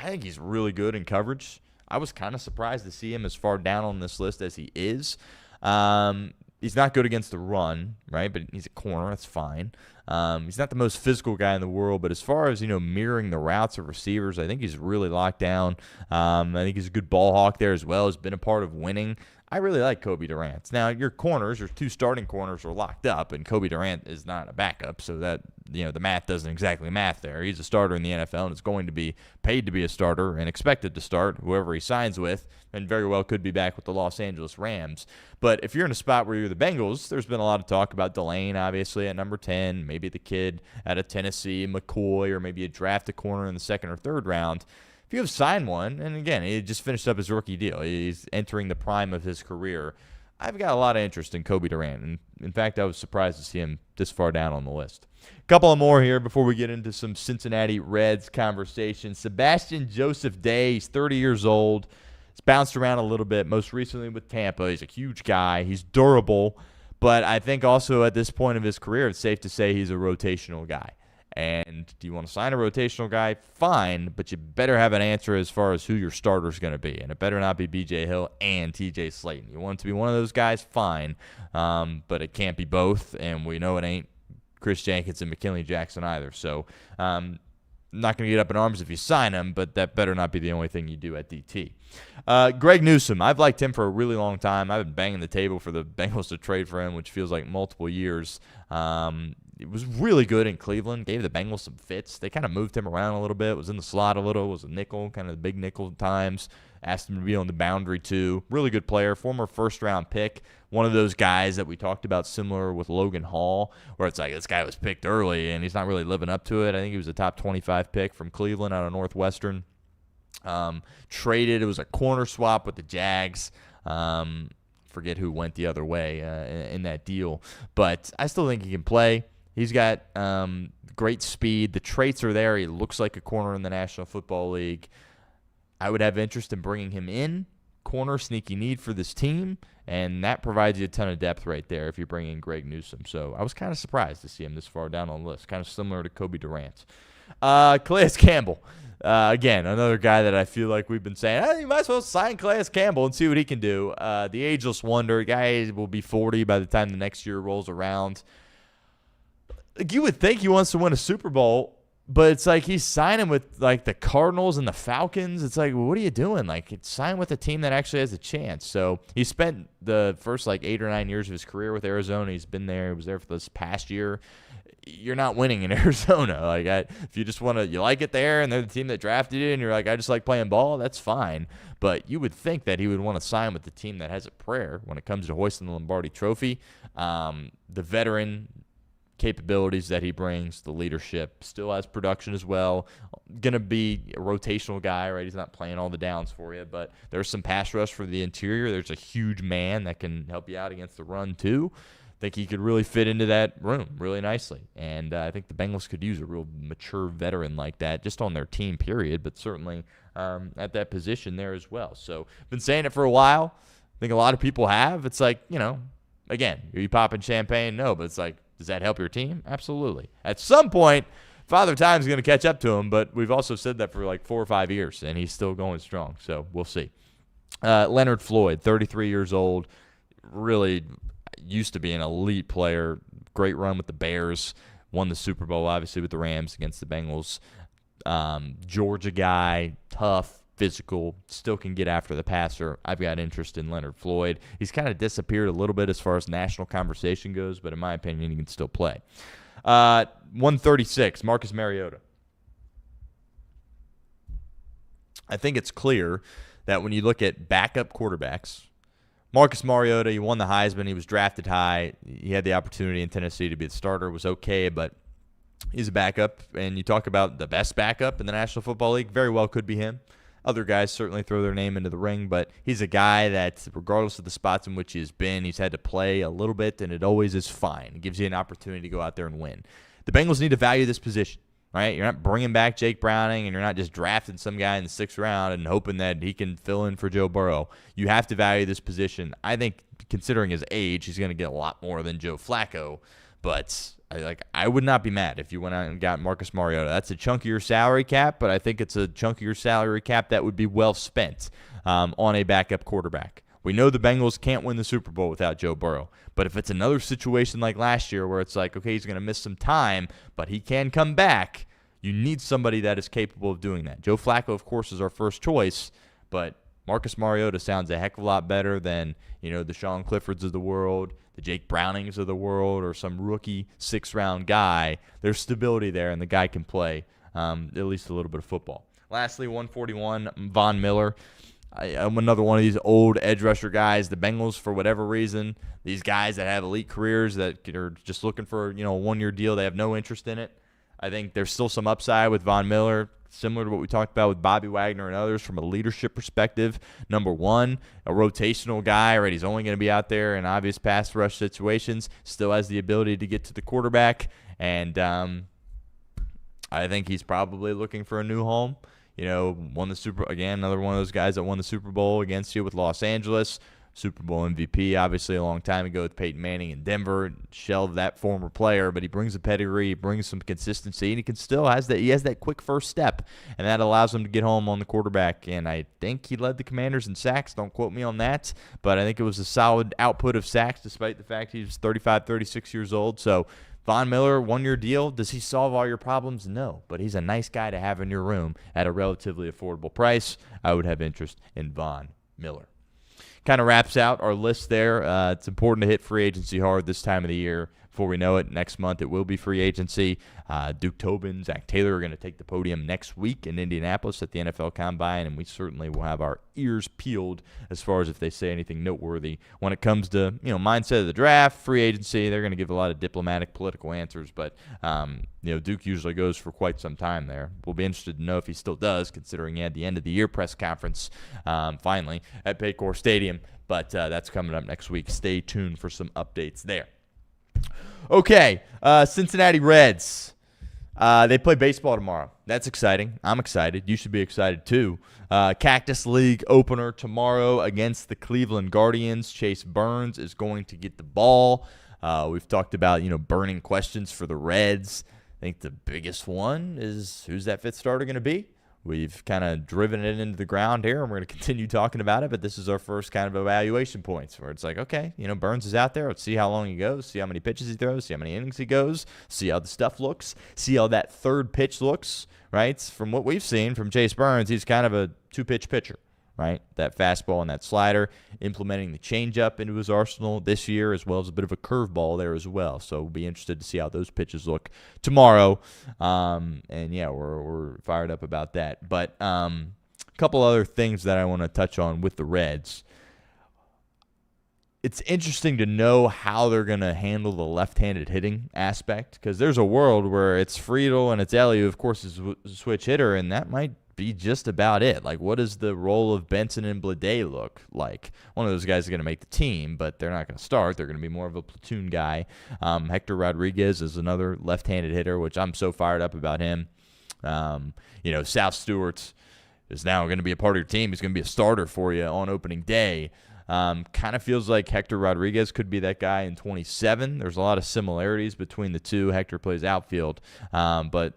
think he's really good in coverage. I was kind of surprised to see him as far down on this list as he is. He's not good against the run, right? But he's a corner. That's fine. He's not the most physical guy in the world, but as far as, mirroring the routes of receivers, I think he's really locked down. I think he's a good ball hawk there as well. Has been a part of winning. I really like Kobe Durant. Now, your two starting corners are locked up, and Kobe Durant is not a backup, so that, the math doesn't exactly math there. He's a starter in the NFL, and is going to be paid to be a starter and expected to start whoever he signs with, and very well could be back with the Los Angeles Rams. But if you're in a spot where you're the Bengals, there's been a lot of talk about Delane, obviously, at number 10, maybe the kid out of Tennessee, McCoy, or maybe a draft a corner in the second or third round. If you have signed one, and again, he just finished up his rookie deal. He's entering the prime of his career. I've got a lot of interest in Kobe Durant. And in fact, I was surprised to see him this far down on the list. A couple of more here before we get into some Cincinnati Reds conversation. Sebastian Joseph Day, he's 30 years old. He's bounced around a little bit, most recently with Tampa. He's a huge guy. He's durable. But I think also at this point of his career, it's safe to say he's a rotational guy. And do you want to sign a rotational guy? Fine, but you better have an answer as far as who your starter is going to be. And it better not be B.J. Hill and T.J. Slayton. You want it to be one of those guys? Fine. But it can't be both, and we know it ain't Chris Jenkins and McKinley Jackson either. So I'm not going to get up in arms if you sign him, but that better not be the only thing you do at DT. Greg Newsome, I've liked him for a really long time. I've been banging the table for the Bengals to trade for him, which feels like multiple years. It was really good in Cleveland, gave the Bengals some fits. They kind of moved him around a little bit, was in the slot a little, was a nickel, kind of the big nickel at times. Asked him to be on the boundary too. Really good player, former first-round pick. One of those guys that we talked about similar with Logan Hall, where it's like this guy was picked early and he's not really living up to it. I think he was a top 25 pick from Cleveland out of Northwestern. Traded, it was a corner swap with the Jags. Forget who went the other way in that deal. But I still think he can play. He's got great speed. The traits are there. He looks like a corner in the National Football League. I would have interest in bringing him in. Corner, sneaky need for this team, and that provides you a ton of depth right there if you bring in Greg Newsome. So I was kind of surprised to see him this far down on the list, kind of similar to Kobe Durant. Clase Campbell. Again, another guy that I feel like we've been saying, hey, you might as well sign Clase Campbell and see what he can do. The ageless wonder. Guy will be 40 by the time the next year rolls around. Like, you would think he wants to win a Super Bowl, but it's like he's signing with like the Cardinals and the Falcons. It's like, well, what are you doing? Like, sign with a team that actually has a chance. So he spent the first 8 or 9 years of his career with Arizona. He's been there. He was there for this past year. You're not winning in Arizona. If you just you like it there, and they're the team that drafted you, and you're like, I just like playing ball, that's fine. But you would think that he would want to sign with the team that has a prayer when it comes to hoisting the Lombardi Trophy. The veteran capabilities that he brings, the leadership, still has production as well. Going to be a rotational guy, right? He's not playing all the downs for you, but there's some pass rush for the interior. There's a huge man that can help you out against the run too. think he could really fit into that room really nicely. And I think the Bengals could use a real mature veteran like that just on their team, period, but certainly at that position there as well. So been saying it for a while. I think a lot of people have. It's like, again, are you popping champagne? No, but it's like, does that help your team? Absolutely. At some point, Father Time's going to catch up to him, but we've also said that for like 4 or 5 years, and he's still going strong. So we'll see. Leonard Floyd, 33 years old, really used to be an elite player. Great run with the Bears. Won the Super Bowl, obviously, with the Rams against the Bengals. Georgia guy, tough, physical, still can get after the passer. I've got interest in Leonard Floyd. He's kind of disappeared a little bit as far as national conversation goes, but in my opinion, he can still play. 136, Marcus Mariota. I think it's clear that when you look at backup quarterbacks, Marcus Mariota, he won the Heisman. He was drafted high. He had the opportunity in Tennessee to be the starter. Was okay, but he's a backup. And you talk about the best backup in the National Football League, very well could be him. Other guys certainly throw their name into the ring, but he's a guy that, regardless of the spots in which he's been, he's had to play a little bit, and it always is fine. It gives you an opportunity to go out there and win. The Bengals need to value this position, right? You're not bringing back Jake Browning, and you're not just drafting some guy in the 6th round and hoping that he can fill in for Joe Burrow. You have to value this position. I think, considering his age, he's going to get a lot more than Joe Flacco, but I would not be mad if you went out and got Marcus Mariota. That's a chunk of your salary cap, but I think it's a chunk of your salary cap that would be well spent on a backup quarterback. We know the Bengals can't win the Super Bowl without Joe Burrow, but if it's another situation like last year where it's like, okay, he's going to miss some time, but he can come back, you need somebody that is capable of doing that. Joe Flacco, of course, is our first choice, but Marcus Mariota sounds a heck of a lot better than, the Sean Cliffords of the world, the Jake Brownings of the world, or some rookie 6th-round guy. There's stability there, and the guy can play at least a little bit of football. Lastly, 141, Von Miller. I'm another one of these old edge rusher guys. The Bengals, for whatever reason, these guys that have elite careers that are just looking for a 1-year deal, they have no interest in it. I think there's still some upside with Von Miller, similar to what we talked about with Bobby Wagner and others from a leadership perspective. Number one, a rotational guy, right? He's only going to be out there in obvious pass rush situations. Still has the ability to get to the quarterback, and I think he's probably looking for a new home. Won the another one of those guys that won the Super Bowl against you with Los Angeles. Super Bowl MVP, obviously a long time ago with Peyton Manning in Denver. Shelved that former player, but he brings a pedigree, he brings some consistency, and he has that quick first step, and that allows him to get home on the quarterback. And I think he led the Commanders in sacks. Don't quote me on that, but I think it was a solid output of sacks despite the fact he was 35, 36 years old. So Von Miller, 1-year deal. Does he solve all your problems? No, but he's a nice guy to have in your room at a relatively affordable price. I would have interest in Von Miller. Kind of wraps out our list there. It's important to hit free agency hard this time of the year. Before we know it, next month it will be free agency. Duke Tobin, Zach Taylor are going to take the podium next week in Indianapolis at the NFL Combine, and we certainly will have our ears peeled as far as if they say anything noteworthy. When it comes to mindset of the draft, free agency, they're going to give a lot of diplomatic, political answers, but Duke usually goes for quite some time there. We'll be interested to know if he still does, considering he had the end-of-the-year press conference finally at Paycor Stadium, but that's coming up next week. Stay tuned for some updates there. Okay, Cincinnati Reds. They play baseball tomorrow. That's exciting. I'm excited. You should be excited too. Cactus League opener tomorrow against the Cleveland Guardians. Chase Burns is going to get the ball. We've talked about, burning questions for the Reds. I think the biggest one is, who's that 5th starter going to be? We've kind of driven it into the ground here, and we're going to continue talking about it, but this is our first kind of evaluation points where it's like, okay, Burns is out there. Let's see how long he goes, see how many pitches he throws, see how many innings he goes, see how the stuff looks, see how that third pitch looks, right? From what we've seen from Chase Burns, he's kind of a 2-pitch pitcher, right? That fastball and that slider, implementing the changeup into his arsenal this year, as well as a bit of a curveball there as well. So we'll be interested to see how those pitches look tomorrow. And yeah, we're fired up about that. But a couple other things that I want to touch on with the Reds. it's interesting to know how they're going to handle the left-handed hitting aspect, because there's a world where it's Friedel and it's Ellie, who, of course, is a switch hitter, and that might be just about it. Like, what does the role of Benson and Blade look like? One of those guys is going to make the team, but they're not going to start. They're going to be more of a platoon guy. Hector Rodriguez is another left-handed hitter, which I'm so fired up about him. South Stewart is now going to be a part of your team. He's going to be a starter for you on opening day. Kind of feels like Hector Rodriguez could be that guy in 27. There's a lot of similarities between the two. Hector plays outfield, but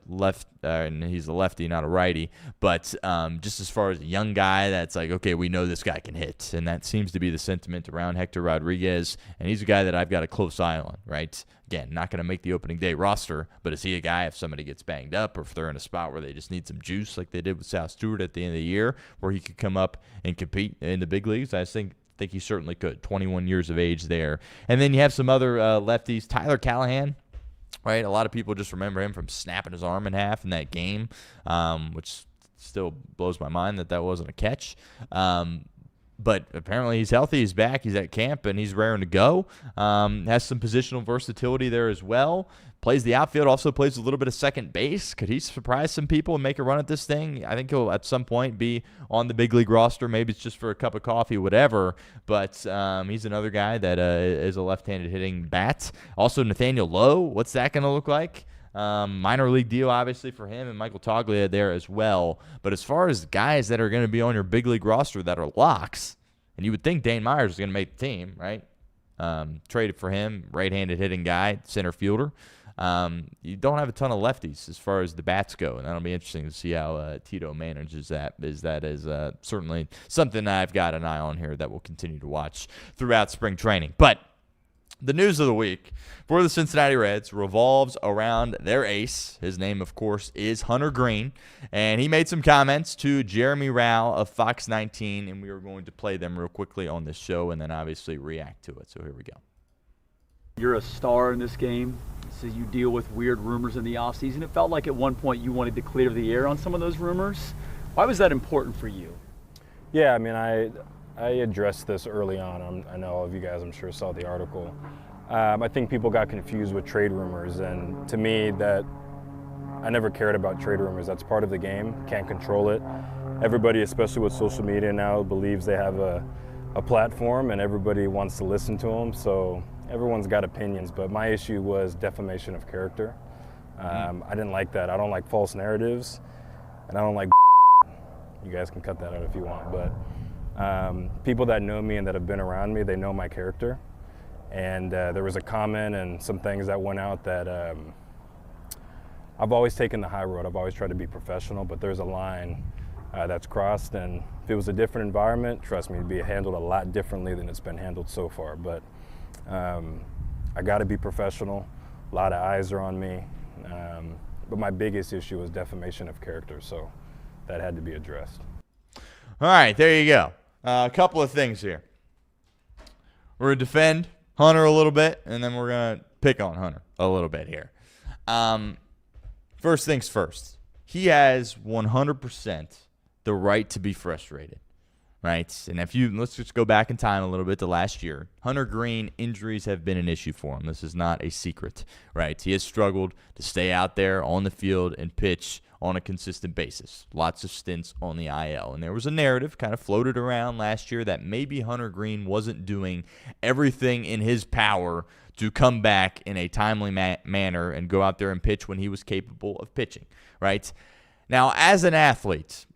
and he's a lefty, not a righty. But just as far as a young guy that's like, okay, we know this guy can hit. And that seems to be the sentiment around Hector Rodriguez. And he's a guy that I've got a close eye on, right? Again, not going to make the opening day roster, but is he a guy if somebody gets banged up or if they're in a spot where they just need some juice like they did with South Stewart at the end of the year, where he could come up and compete in the big leagues? I think he certainly could. 21 years of age there. And then you have some other lefties. Tyler Callahan, right? A lot of people just remember him from snapping his arm in half in that game, which still blows my mind that wasn't a catch. But apparently he's healthy. He's back. He's at camp, and he's raring to go. Has some positional versatility there as well. Plays the outfield, also plays a little bit of second base. Could he surprise some people and make a run at this thing? I think he'll at some point be on the big league roster. Maybe it's just for a cup of coffee, whatever. But he's another guy that is a left-handed hitting bat. Also, Nathaniel Lowe, what's that going to look like? Minor league deal, obviously, for him, and Michael Toglia there as well. But as far as guys that are going to be on your big league roster that are locks, and you would think Dane Myers is going to make the team, right? Traded for him, right-handed hitting guy, center fielder. You don't have a ton of lefties as far as the bats go, and that'll be interesting to see how Tito manages that. That is certainly something I've got an eye on here that we'll continue to watch throughout spring training. But the news of the week for the Cincinnati Reds revolves around their ace. His name, of course, is Hunter Greene, and he made some comments to Jeremy Rao of Fox 19, and we are going to play them real quickly on this show and then obviously react to it. So here we go. You're a star in this game, so you deal with weird rumors in the offseason. It felt like at one point you wanted to clear the air on some of those rumors. Why was that important for you? Yeah, I mean, I addressed this early on. I know all of you guys, I'm sure, saw the article. I think people got confused with trade rumors, and to me, that I never cared about trade rumors. That's part of the game. Can't control it. Everybody, especially with social media now, believes they have a platform, and everybody wants to listen to them. So everyone's got opinions, but my issue was defamation of character. I didn't like that. I don't like false narratives, and I don't like you guys can cut that out if you want, but people that know me and that have been around me, they know my character. And there was a comment and some things that went out that I've always taken the high road. I've always tried to be professional, but there's a line that's crossed, and if it was a different environment, trust me, it'd be handled a lot differently than it's been handled so far. But I got to be professional. A lot of eyes are on me. But my biggest issue was defamation of character, so that had to be addressed. All right, there you go. A couple of things here. We're going to defend Hunter a little bit, and then we're going to pick on Hunter a little bit here. First things first. He has 100% the right to be frustrated, right? And let's just go back in time a little bit to last year. Hunter Greene, injuries have been an issue for him. This is not a secret, right? He has struggled to stay out there on the field and pitch on a consistent basis. Lots of stints on the IL. And there was a narrative kind of floated around last year that maybe Hunter Greene wasn't doing everything in his power to come back in a timely manner and go out there and pitch when he was capable of pitching, right? Now, as an athlete,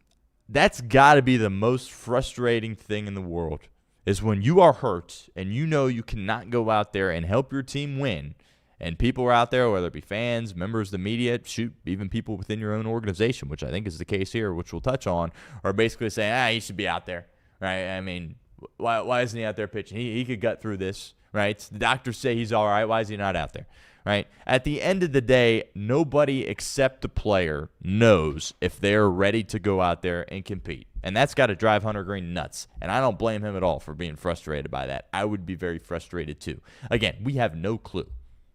that's got to be the most frustrating thing in the world, is when you are hurt and you know you cannot go out there and help your team win. And people are out there, whether it be fans, members of the media, even people within your own organization, which I think is the case here, which we'll touch on, are basically saying, he should be out there, right? I mean, why isn't he out there pitching? He could gut through this, right? The doctors say he's all right. Why is he not out there, right? At the end of the day, nobody except the player knows if they're ready to go out there and compete. And that's got to drive Hunter Greene nuts. And I don't blame him at all for being frustrated by that. I would be very frustrated too. Again, we have no clue.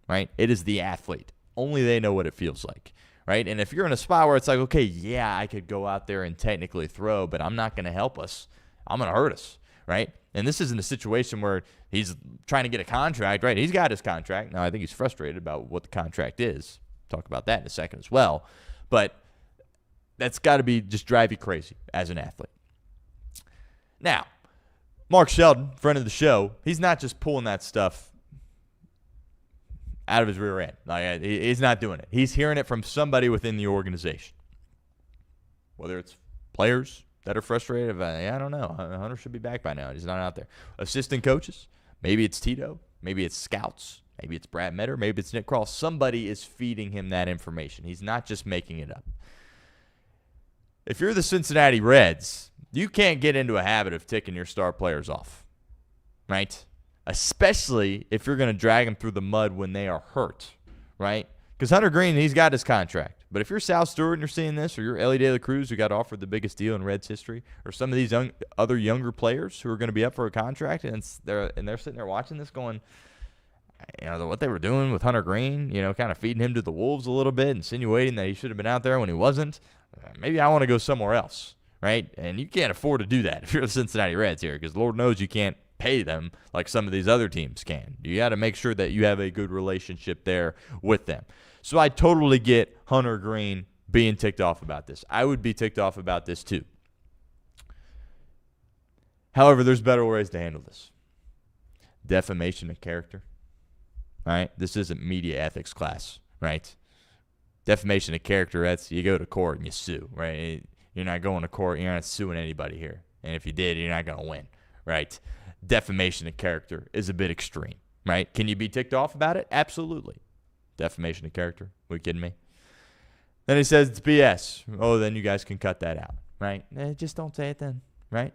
Right? It is the athlete. Only they know what it feels like, right? And if you're in a spot where it's like, okay, yeah, I could go out there and technically throw, but I'm not going to help us. I'm going to hurt us, right? And this isn't a situation where he's trying to get a contract, right? He's got his contract. Now, I think he's frustrated about what the contract is. Talk about that in a second as well. But that's got to be just drive you crazy as an athlete. Now, Mark Sheldon, friend of the show, he's not just pulling that stuff out of his rear end. Like, he's not doing it. He's hearing it from somebody within the organization. Whether it's players that are frustrated, I don't know. Hunter should be back by now. He's not out there. Assistant coaches, maybe it's Tito, maybe it's scouts, maybe it's Brad Metter, maybe it's Nick Cross. Somebody is feeding him that information. He's not just making it up. If you're the Cincinnati Reds, you can't get into a habit of ticking your star players off, right? Especially if you're going to drag them through the mud when they are hurt, right? Because Hunter Greene, he's got his contract. But if you're Sal Stewart and you're seeing this, or you're Ellie De La Cruz, who got offered the biggest deal in Reds history, or some of these other younger players who are going to be up for a contract, and they're sitting there watching this going, what they were doing with Hunter Greene, kind of feeding him to the wolves a little bit, insinuating that he should have been out there when he wasn't. Maybe I want to go somewhere else, right? And you can't afford to do that if you're the Cincinnati Reds here, because Lord knows you can't pay them like some of these other teams can. You got to make sure that you have a good relationship there with them. So I totally get Hunter Greene being ticked off about this. I would be ticked off about this too. However, there's better ways to handle this. Defamation of character. All right? This isn't media ethics class, right? Defamation of character, that's you go to court and you sue, right? You're not going to court. You're not suing anybody here. And if you did, you're not going to win, right? Defamation of character is a bit extreme, right? Can you be ticked off about it? Absolutely. Defamation of character. Are you kidding me? Then he says it's BS. Oh, then you guys can cut that out, right? Just don't say it then, right?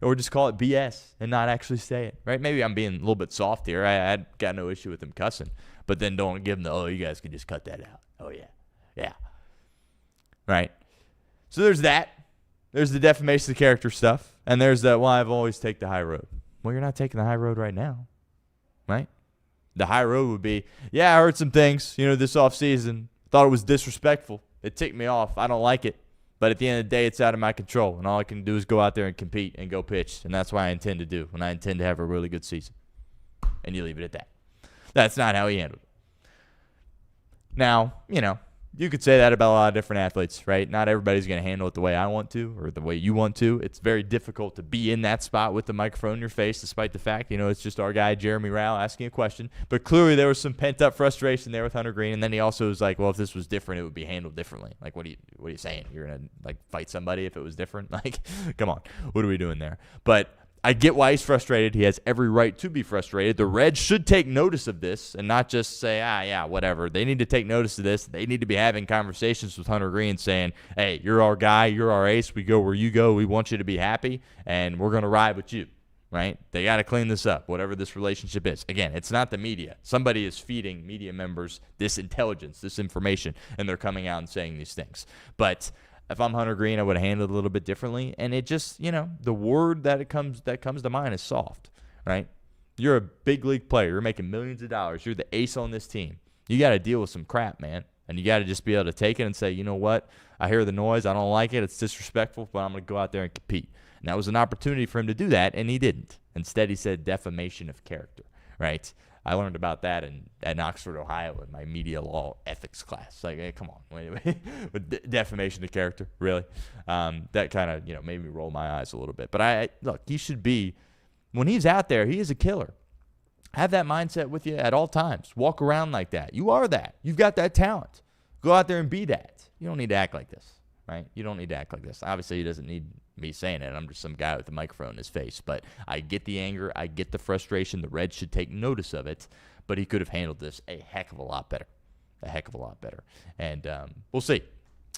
Or just call it BS and not actually say it, right? Maybe I'm being a little bit soft here. I got no issue with him cussing, but then don't give him you guys can just cut that out. Oh, yeah. Right? So there's that. There's the defamation of character stuff. And there's that, I've always taken the high road. Well, you're not taking the high road right now, right? The high road would be, I heard some things, this offseason. Thought it was disrespectful. It ticked me off. I don't like it. But at the end of the day, it's out of my control. And all I can do is go out there and compete and go pitch. And that's what I intend to do. And I intend to have a really good season. And you leave it at that. That's not how he handled it. Now, you could say that about a lot of different athletes, right? Not everybody's going to handle it the way I want to or the way you want to. It's very difficult to be in that spot with the microphone in your face, despite the fact, it's just our guy, Jeremy Rao, asking a question. But clearly there was some pent-up frustration there with Hunter Greene. And then he also was like, well, if this was different, it would be handled differently. Like, what are you saying? You're going to, fight somebody if it was different? Like, come on. What are we doing there? But I get why he's frustrated. He has every right to be frustrated. The Reds should take notice of this and not just say, whatever. They need to take notice of this. They need to be having conversations with Hunter Greene saying, hey, you're our guy. You're our ace. We go where you go. We want you to be happy, and we're going to ride with you, right? They got to clean this up, whatever this relationship is. Again, it's not the media. Somebody is feeding media members this intelligence, this information, and they're coming out and saying these things. But if I'm Hunter Greene, I would have handled it a little bit differently. And it just, the word that comes to mind is soft, right? You're a big league player. You're making millions of dollars. You're the ace on this team. You got to deal with some crap, man. And you got to just be able to take it and say, you know what? I hear the noise. I don't like it. It's disrespectful, but I'm going to go out there and compete. And that was an opportunity for him to do that, and he didn't. Instead, he said defamation of character, right? I learned about that at Oxford, Ohio, in my media law ethics class. Like, hey, come on, wait. With defamation of character, really? That kind of, made me roll my eyes a little bit. But look, he should be, when he's out there, he is a killer. Have that mindset with you at all times. Walk around like that. You are that. You've got that talent. Go out there and be that. You don't need to act like this, right? You don't need to act like this. Obviously, he doesn't need me saying it. I'm just some guy with a microphone in his face. But I get the anger. I get the frustration. The Reds should take notice of it. But he could have handled this a heck of a lot better. And we'll see.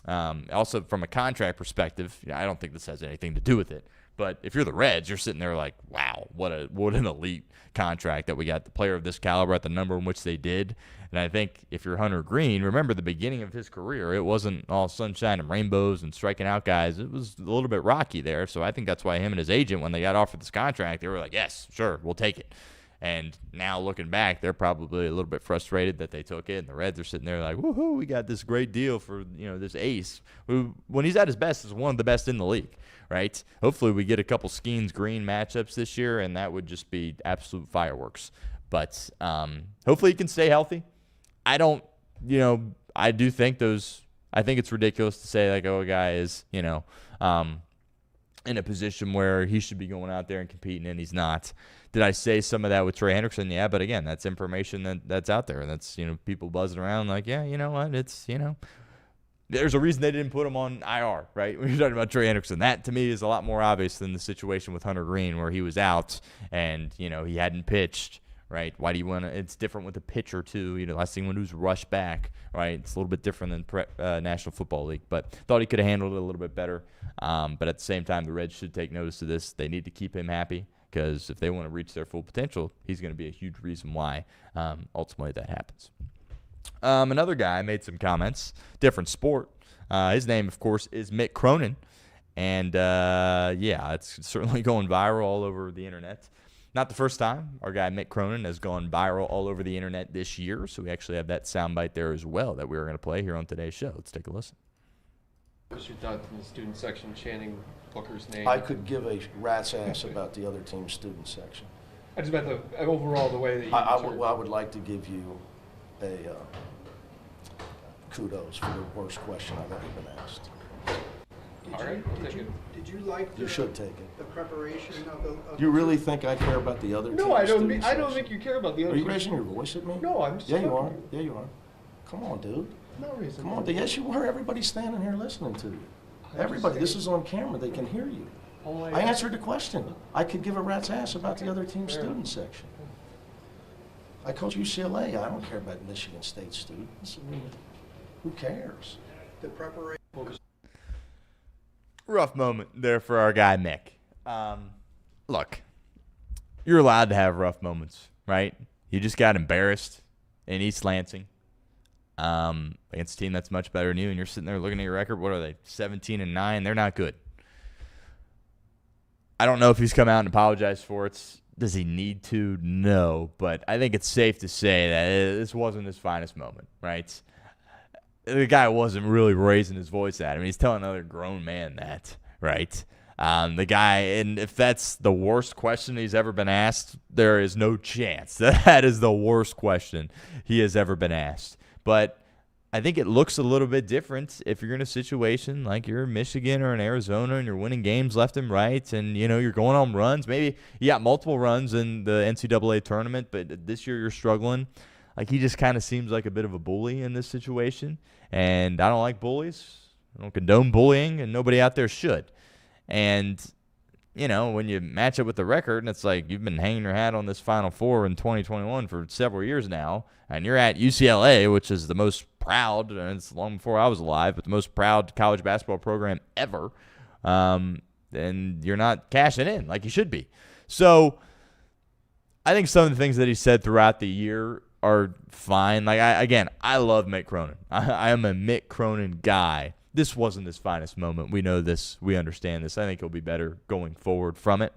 Also, from a contract perspective, I don't think this has anything to do with it. But if you're the Reds, you're sitting there like, wow, what an elite contract that we got the player of this caliber at the number in which they did. And I think if you're Hunter Greene, remember the beginning of his career, it wasn't all sunshine and rainbows and striking out guys. It was a little bit rocky there. So I think that's why him and his agent, when they got offered this contract, they were like, yes, sure, we'll take it. And now looking back, they're probably a little bit frustrated that they took it. And the Reds are sitting there like, woohoo, we got this great deal for, this ace, who, when he's at his best, is one of the best in the league, right? Hopefully we get a couple Greene matchups this year, and that would just be absolute fireworks. But hopefully he can stay healthy. I do think I think it's ridiculous to say, like, a guy is, in a position where he should be going out there and competing, and he's not. Did I say some of that with Trey Hendrickson? Yeah, but again, that's information that's out there. That's, people buzzing around like, yeah, you know what? It's, there's a reason they didn't put him on IR, right? When you're talking about Trey Hendrickson, that to me is a lot more obvious than the situation with Hunter Greene where he was out and, he hadn't pitched, right? Why do you want to? It's different with the pitcher too. Last thing when he was rushed back, right? It's a little bit different than National Football League, but thought he could have handled it a little bit better. But at the same time, the Reds should take notice of this. They need to keep him happy, because if they want to reach their full potential, he's going to be a huge reason why ultimately that happens. Another guy made some comments, different sport. His name, of course, is Mick Cronin. And, it's certainly going viral all over the internet. Not the first time our guy Mick Cronin has gone viral all over the internet this year. So we actually have that soundbite there as well that we were going to play here on today's show. Let's take a listen. What was your thought in the student section chanting Booker's name? I could give a rat's ass about the other team's student section. I just meant overall the way that you I would like to give you a kudos for the worst question I've ever been asked. All right, I'll take it. Did you like You should take it. the preparation of the? Do you really think I care about the other team's No, I don't. student I don't section? think you care about the other. Are you team. raising your voice at me? No, I'm just. Yeah, you are. talking. Yeah, you are. Come on, dude. No reason. Come on. Yes, you are. Everybody's standing here listening to you. Everybody. This is on camera. They can hear you. I answered the question. I could give a rat's ass about the other team's student section. I coach UCLA. I don't care about Michigan State students. I mean, who cares? The preparation. Rough moment there for our guy Mick. Look, you're allowed to have rough moments, right? You just got embarrassed in East Lansing against a team that's much better than you, and you're sitting there looking at your record. What are they, 17-9? They're not good. I don't know if he's come out and apologized for it. Does he need to? No, but I think it's safe to say that this wasn't his finest moment, right? The guy wasn't really raising his voice at him. He's telling another grown man that, right? The guy, and if that's the worst question he's ever been asked, there is no chance that is the worst question he has ever been asked. But I think it looks a little bit different if you're in a situation like you're in Michigan or in Arizona and you're winning games left and right and, you're going on runs. Maybe you got multiple runs in the NCAA tournament, but this year you're struggling. Like, he just kind of seems like a bit of a bully in this situation, and I don't like bullies. I don't condone bullying, and nobody out there should. And, when you match it with the record, and it's like you've been hanging your hat on this Final Four in 2021 for several years now, and you're at UCLA, which is the most proud, and it's long before I was alive, but the most proud college basketball program ever, and you're not cashing in like you should be. So I think some of the things that he said throughout the year are fine. Like, I love Mick Cronin. I am a Mick Cronin guy. This wasn't his finest moment. We know this. We understand this. I think he'll be better going forward from it.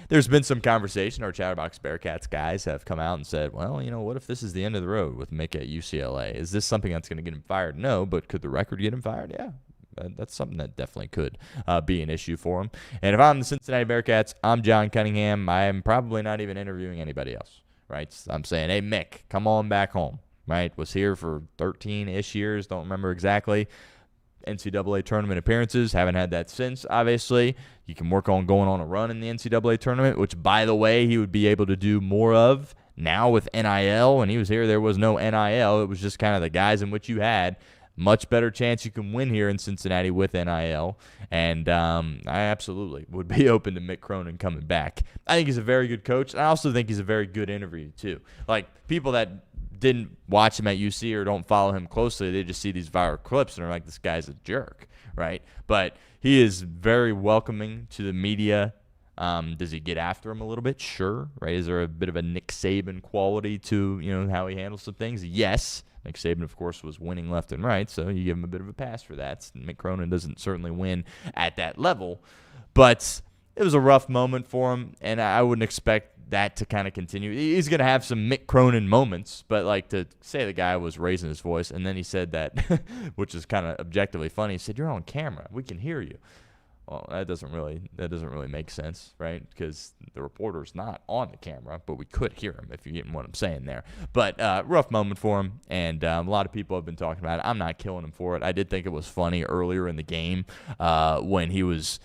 There's been some conversation. Our Chatterbox Bearcats guys have come out and said, well, what if this is the end of the road with Mick at UCLA? Is this something that's going to get him fired? No, but could the record get him fired? Yeah. That's something that definitely could be an issue for him. And if I'm the Cincinnati Bearcats, I'm John Cunningham. I am probably not even interviewing anybody else. Right? I'm saying, hey, Mick, come on back home, right? Was here for 13-ish years, don't remember exactly. NCAA tournament appearances, haven't had that since, obviously. You can work on going on a run in the NCAA tournament, which, by the way, he would be able to do more of now with NIL. When he was here, there was no NIL. It was just kind of the guys in which you had. Much better chance you can win here in Cincinnati with NIL, and I absolutely would be open to Mick Cronin coming back. I think he's a very good coach, and I also think he's a very good interview too. Like, people that didn't watch him at UC or don't follow him closely, they just see these viral clips and are like, this guy's a jerk, right? But he is very welcoming to the media. Does he get after him a little bit? Sure, right? Is there a bit of a Nick Saban quality to how he handles some things? Yes. Nick Saban, of course, was winning left and right, so you give him a bit of a pass for that. Mick Cronin doesn't certainly win at that level. But it was a rough moment for him, and I wouldn't expect that to kind of continue. He's going to have some Mick Cronin moments, but like to say the guy was raising his voice, and then he said that, which is kind of objectively funny. He said, "You're on camera. We can hear you." Well, that doesn't really make sense, right? Because the reporter's not on the camera, but we could hear him if you're getting what I'm saying there. But rough moment for him, and a lot of people have been talking about it. I'm not killing him for it. I did think it was funny earlier in the game when he was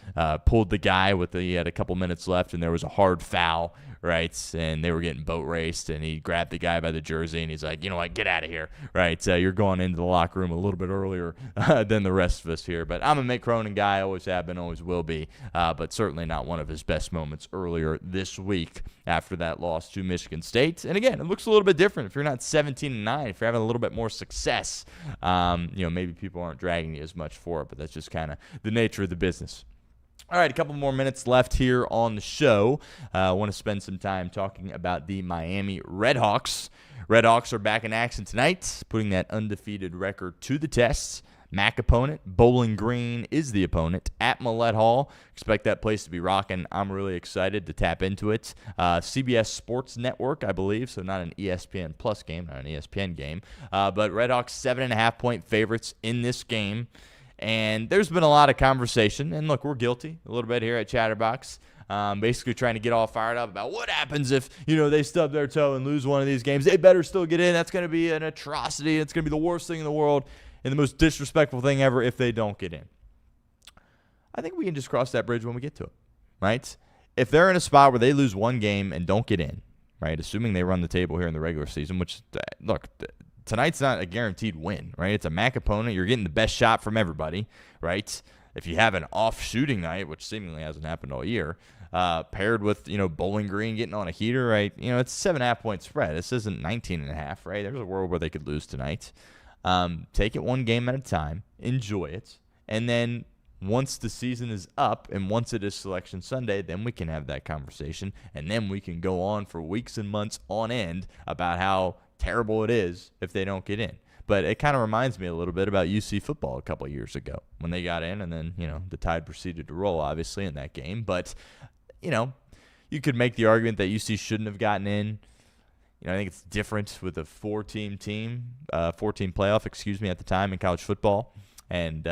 pulled the guy he had a couple minutes left, and there was a hard foul, right? And they were getting boat raced, and he grabbed the guy by the jersey, and he's like, "You know what? Get out of here," right? You're going into the locker room a little bit earlier than the rest of us here. But I'm a Mick Cronin guy. Always have been, always will be, but certainly not one of his best moments earlier this week after that loss to Michigan State. And again, it looks a little bit different if you're not 17-9, if you're having a little bit more success. Maybe people aren't dragging you as much for it, but that's just kind of the nature of the business. All right, a couple more minutes left here on the show. I want to spend some time talking about the Miami Redhawks. Redhawks are back in action tonight, putting that undefeated record to the test. MAC opponent, Bowling Green is the opponent at Millett Hall. Expect that place to be rocking. I'm really excited to tap into it. CBS Sports Network, I believe, so not an ESPN Plus game, not an ESPN game. But Redhawks 7.5-point favorites in this game. And there's been a lot of conversation, and look, we're guilty a little bit here at Chatterbox. Basically trying to get all fired up about what happens if, they stub their toe and lose one of these games. They better still get in. That's going to be an atrocity. It's going to be the worst thing in the world and the most disrespectful thing ever if they don't get in. I think we can just cross that bridge when we get to it, right? If they're in a spot where they lose one game and don't get in, right, assuming they run the table here in the regular season, which, look, tonight's not a guaranteed win, right? It's a MAC opponent. You're getting the best shot from everybody, right? If you have an off shooting night, which seemingly hasn't happened all year, paired with, Bowling Green getting on a heater, right? It's a 7.5-point spread. This isn't 19.5, right? There's a world where they could lose tonight. Take it one game at a time, enjoy it, and then once the season is up and once it is Selection Sunday, then we can have that conversation, and then we can go on for weeks and months on end about how terrible it is if they don't get in. But it kind of reminds me a little bit about UC football a couple of years ago when they got in, and then, the tide proceeded to roll, obviously, in that game. But, you could make the argument that UC shouldn't have gotten in. I think it's different with a four-team playoff, at the time in college football. And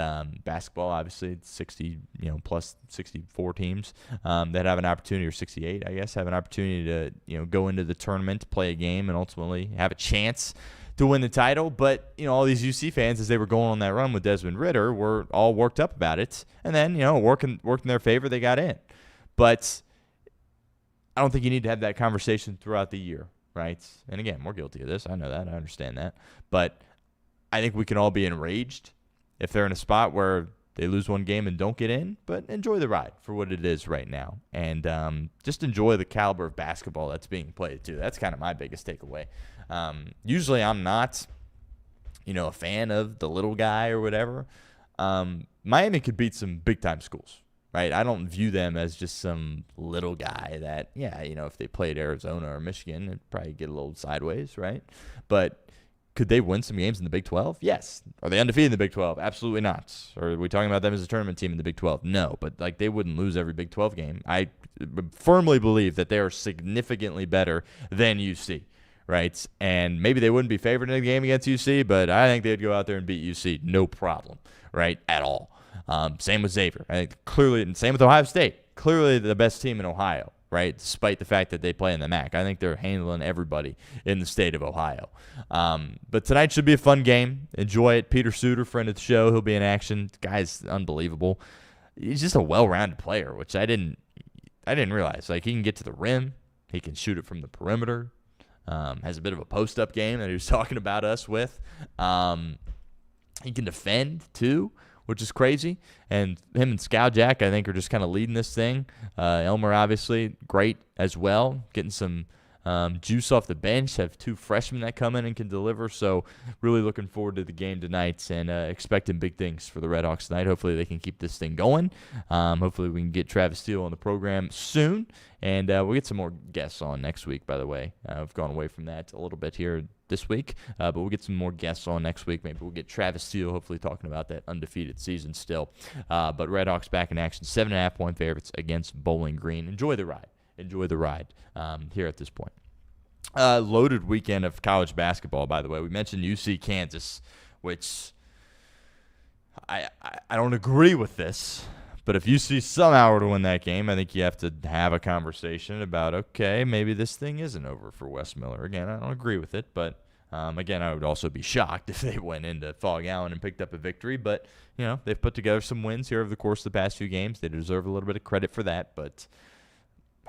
basketball, obviously, it's 60, plus 64 teams that have an opportunity, or 68, I guess, have an opportunity to, go into the tournament, play a game, and ultimately have a chance to win the title. But, all these UC fans, as they were going on that run with Desmond Ridder, were all worked up about it. And then, worked in their favor, they got in. But I don't think you need to have that conversation throughout the year. Right? And again, we're guilty of this. I know that. I understand that. But I think we can all be enraged if they're in a spot where they lose one game and don't get in, but enjoy the ride for what it is right now. And just enjoy the caliber of basketball that's being played, too. That's kind of my biggest takeaway. Usually I'm not, a fan of the little guy or whatever. Miami could beat some big-time schools. Right, I don't view them as just some little guy that, if they played Arizona or Michigan, it'd probably get a little sideways, right? But could they win some games in the Big 12? Yes. Are they undefeated in the Big 12? Absolutely not. Or are we talking about them as a tournament team in the Big 12? No, but they wouldn't lose every Big 12 game. I firmly believe that they are significantly better than UC, right? And maybe they wouldn't be favored in a game against UC, but I think they'd go out there and beat UC, no problem, right, at all. Same with Xavier. I think clearly, and same with Ohio State. Clearly the best team in Ohio, right? Despite the fact that they play in the MAC. I think they're handling everybody in the state of Ohio. But tonight should be a fun game. Enjoy it. Peter Suter, friend of the show, he'll be in action. The guy's unbelievable. He's just a well-rounded player, which I didn't realize. Like, he can get to the rim. He can shoot it from the perimeter. Has a bit of a post-up game that he was talking about us with. He can defend, too, which is crazy. And him and Scow Jack, I think, are just kind of leading this thing. Elmer, obviously, great as well, getting some juice off the bench, have 2 freshmen that come in and can deliver. So really looking forward to the game tonight and expecting big things for the Red Hawks tonight. Hopefully they can keep this thing going. Hopefully we can get Travis Steele on the program soon. And we'll get some more guests on next week, by the way. I've gone away from that a little bit here this week, but we'll get some more guests on next week. Maybe we'll get Travis Steele, hopefully talking about that undefeated season still. But Red Hawks back in action, 7.5-point favorites against Bowling Green. Enjoy the ride. Here at this point. Loaded weekend of college basketball, by the way. We mentioned UC Kansas, which I don't agree with this. But if UC somehow were to win that game, I think you have to have a conversation about, okay, maybe this thing isn't over for Wes Miller. Again, I don't agree with it, but again, I would also be shocked if they went into Fog Allen and picked up a victory. But, they've put together some wins here over the course of the past few games. They deserve a little bit of credit for that, but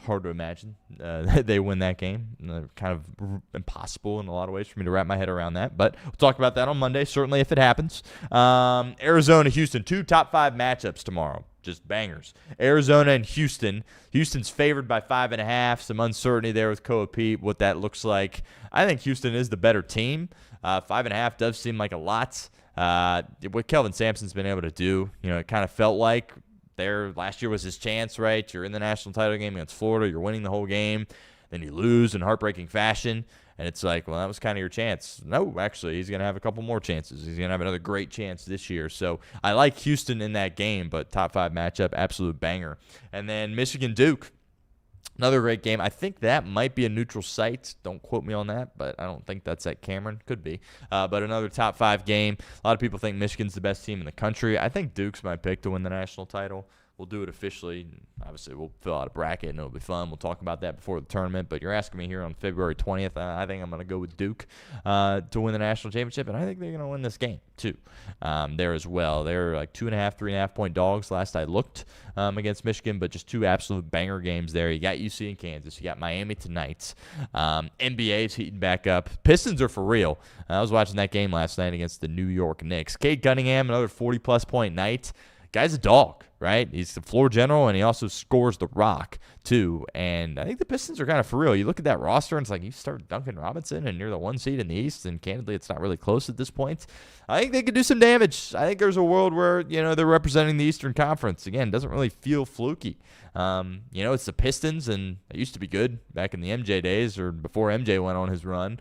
hard to imagine they win that game. Kind of impossible in a lot of ways for me to wrap my head around that. But we'll talk about that on Monday, certainly if it happens. Arizona, Houston, 2 top 5 matchups tomorrow. Just bangers. Arizona and Houston. Houston's favored by 5.5. Some uncertainty there with Koa Pete, what that looks like. I think Houston is the better team. 5.5 does seem like a lot. What Kelvin Sampson's been able to do, it kind of felt like last year was his chance, right? You're in the national title game against Florida. You're winning the whole game. Then you lose in heartbreaking fashion. And it's like, well, that was kind of your chance. No, actually, he's going to have a couple more chances. He's going to have another great chance this year. So I like Houston in that game, but top 5 matchup, absolute banger. And then Michigan-Duke, another great game. I think that might be a neutral site. Don't quote me on that, but I don't think that's at Cameron. Could be. But another top 5 game. A lot of people think Michigan's the best team in the country. I think Duke's my pick to win the national title. We'll do it officially. Obviously, we'll fill out a bracket, and it'll be fun. We'll talk about that before the tournament. But you're asking me here on February 20th. I think I'm going to go with Duke to win the national championship, and I think they're going to win this game, too, there as well. They're like 2.5, 3.5-point dogs last I looked against Michigan, but just 2 absolute banger games there. You got UC and Kansas. You got Miami tonight. NBA's heating back up. Pistons are for real. I was watching that game last night against the New York Knicks. Cade Cunningham, another 40-plus point night. Guy's a dog, right? He's the floor general, and he also scores the rock, too. And I think the Pistons are kind of for real. You look at that roster, and it's like you start Duncan Robinson, and you're the 1 seed in the East, and candidly, it's not really close at this point. I think they could do some damage. I think there's a world where, they're representing the Eastern Conference. Again, doesn't really feel fluky. It's the Pistons, and they used to be good back in the MJ days or before MJ went on his run.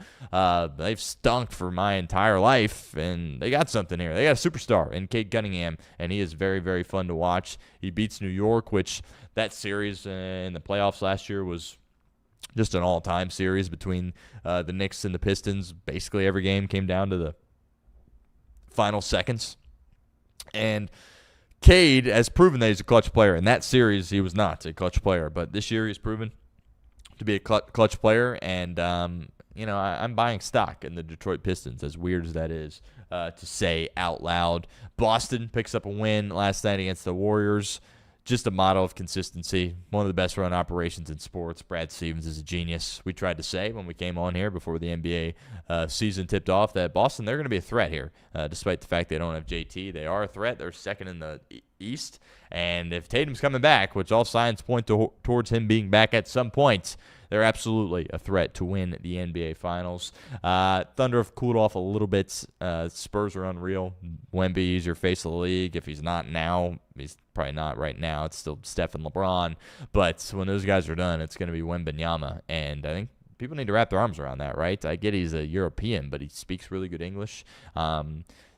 They've stunk for my entire life, and they got something here. They got a superstar in Cade Cunningham, and he is very, very fun to watch. He beats New York, which that series in the playoffs last year was just an all-time series between the Knicks and the Pistons. Basically every game came down to the final seconds. And Cade has proven that he's a clutch player. In that series, he was not a clutch player. But this year, he's proven to be a clutch player. And, I'm buying stock in the Detroit Pistons, as weird as that is to say out loud. Boston picks up a win last night against the Warriors. Just a model of consistency. One of the best run operations in sports. Brad Stevens is a genius. We tried to say when we came on here before the NBA season tipped off that Boston, they're going to be a threat here. Despite the fact they don't have JT, they are a threat. They're second in the East. And if Tatum's coming back, which all signs point towards him being back at some point, they're absolutely a threat to win the NBA Finals. Thunder have cooled off a little bit. Spurs are unreal. Wemby is your face of the league. If he's not now, he's probably not right now. It's still Steph and LeBron. But when those guys are done, it's going to be Wembanyama. And I think people need to wrap their arms around that, right? I get he's a European, but he speaks really good English.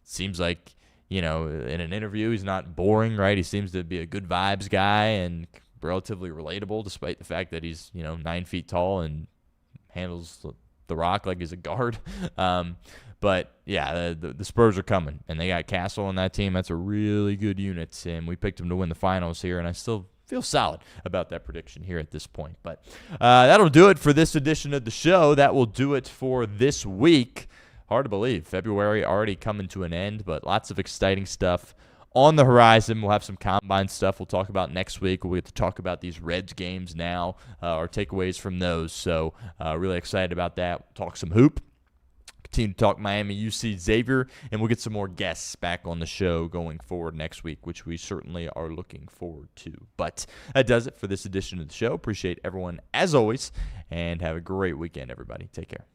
Seems like, in an interview, he's not boring, right? He seems to be a good vibes guy and relatively relatable, despite the fact that he's 9 feet tall and handles the rock like he's a guard. But yeah, the Spurs are coming, and they got Castle on that team. That's a really good unit, and we picked them to win the finals here, and I still feel solid about that prediction here at this point. But that'll do it for this edition of the show. That will do it for this week. Hard to believe, February already coming to an end, but lots of exciting stuff on the horizon. We'll have some combine stuff we'll talk about next week. We'll get to talk about these Reds games now, our takeaways from those. So really excited about that. We'll talk some hoop. Continue to talk Miami, UC, Xavier, and we'll get some more guests back on the show going forward next week, which we certainly are looking forward to. But that does it for this edition of the show. Appreciate everyone, as always, and have a great weekend, everybody. Take care.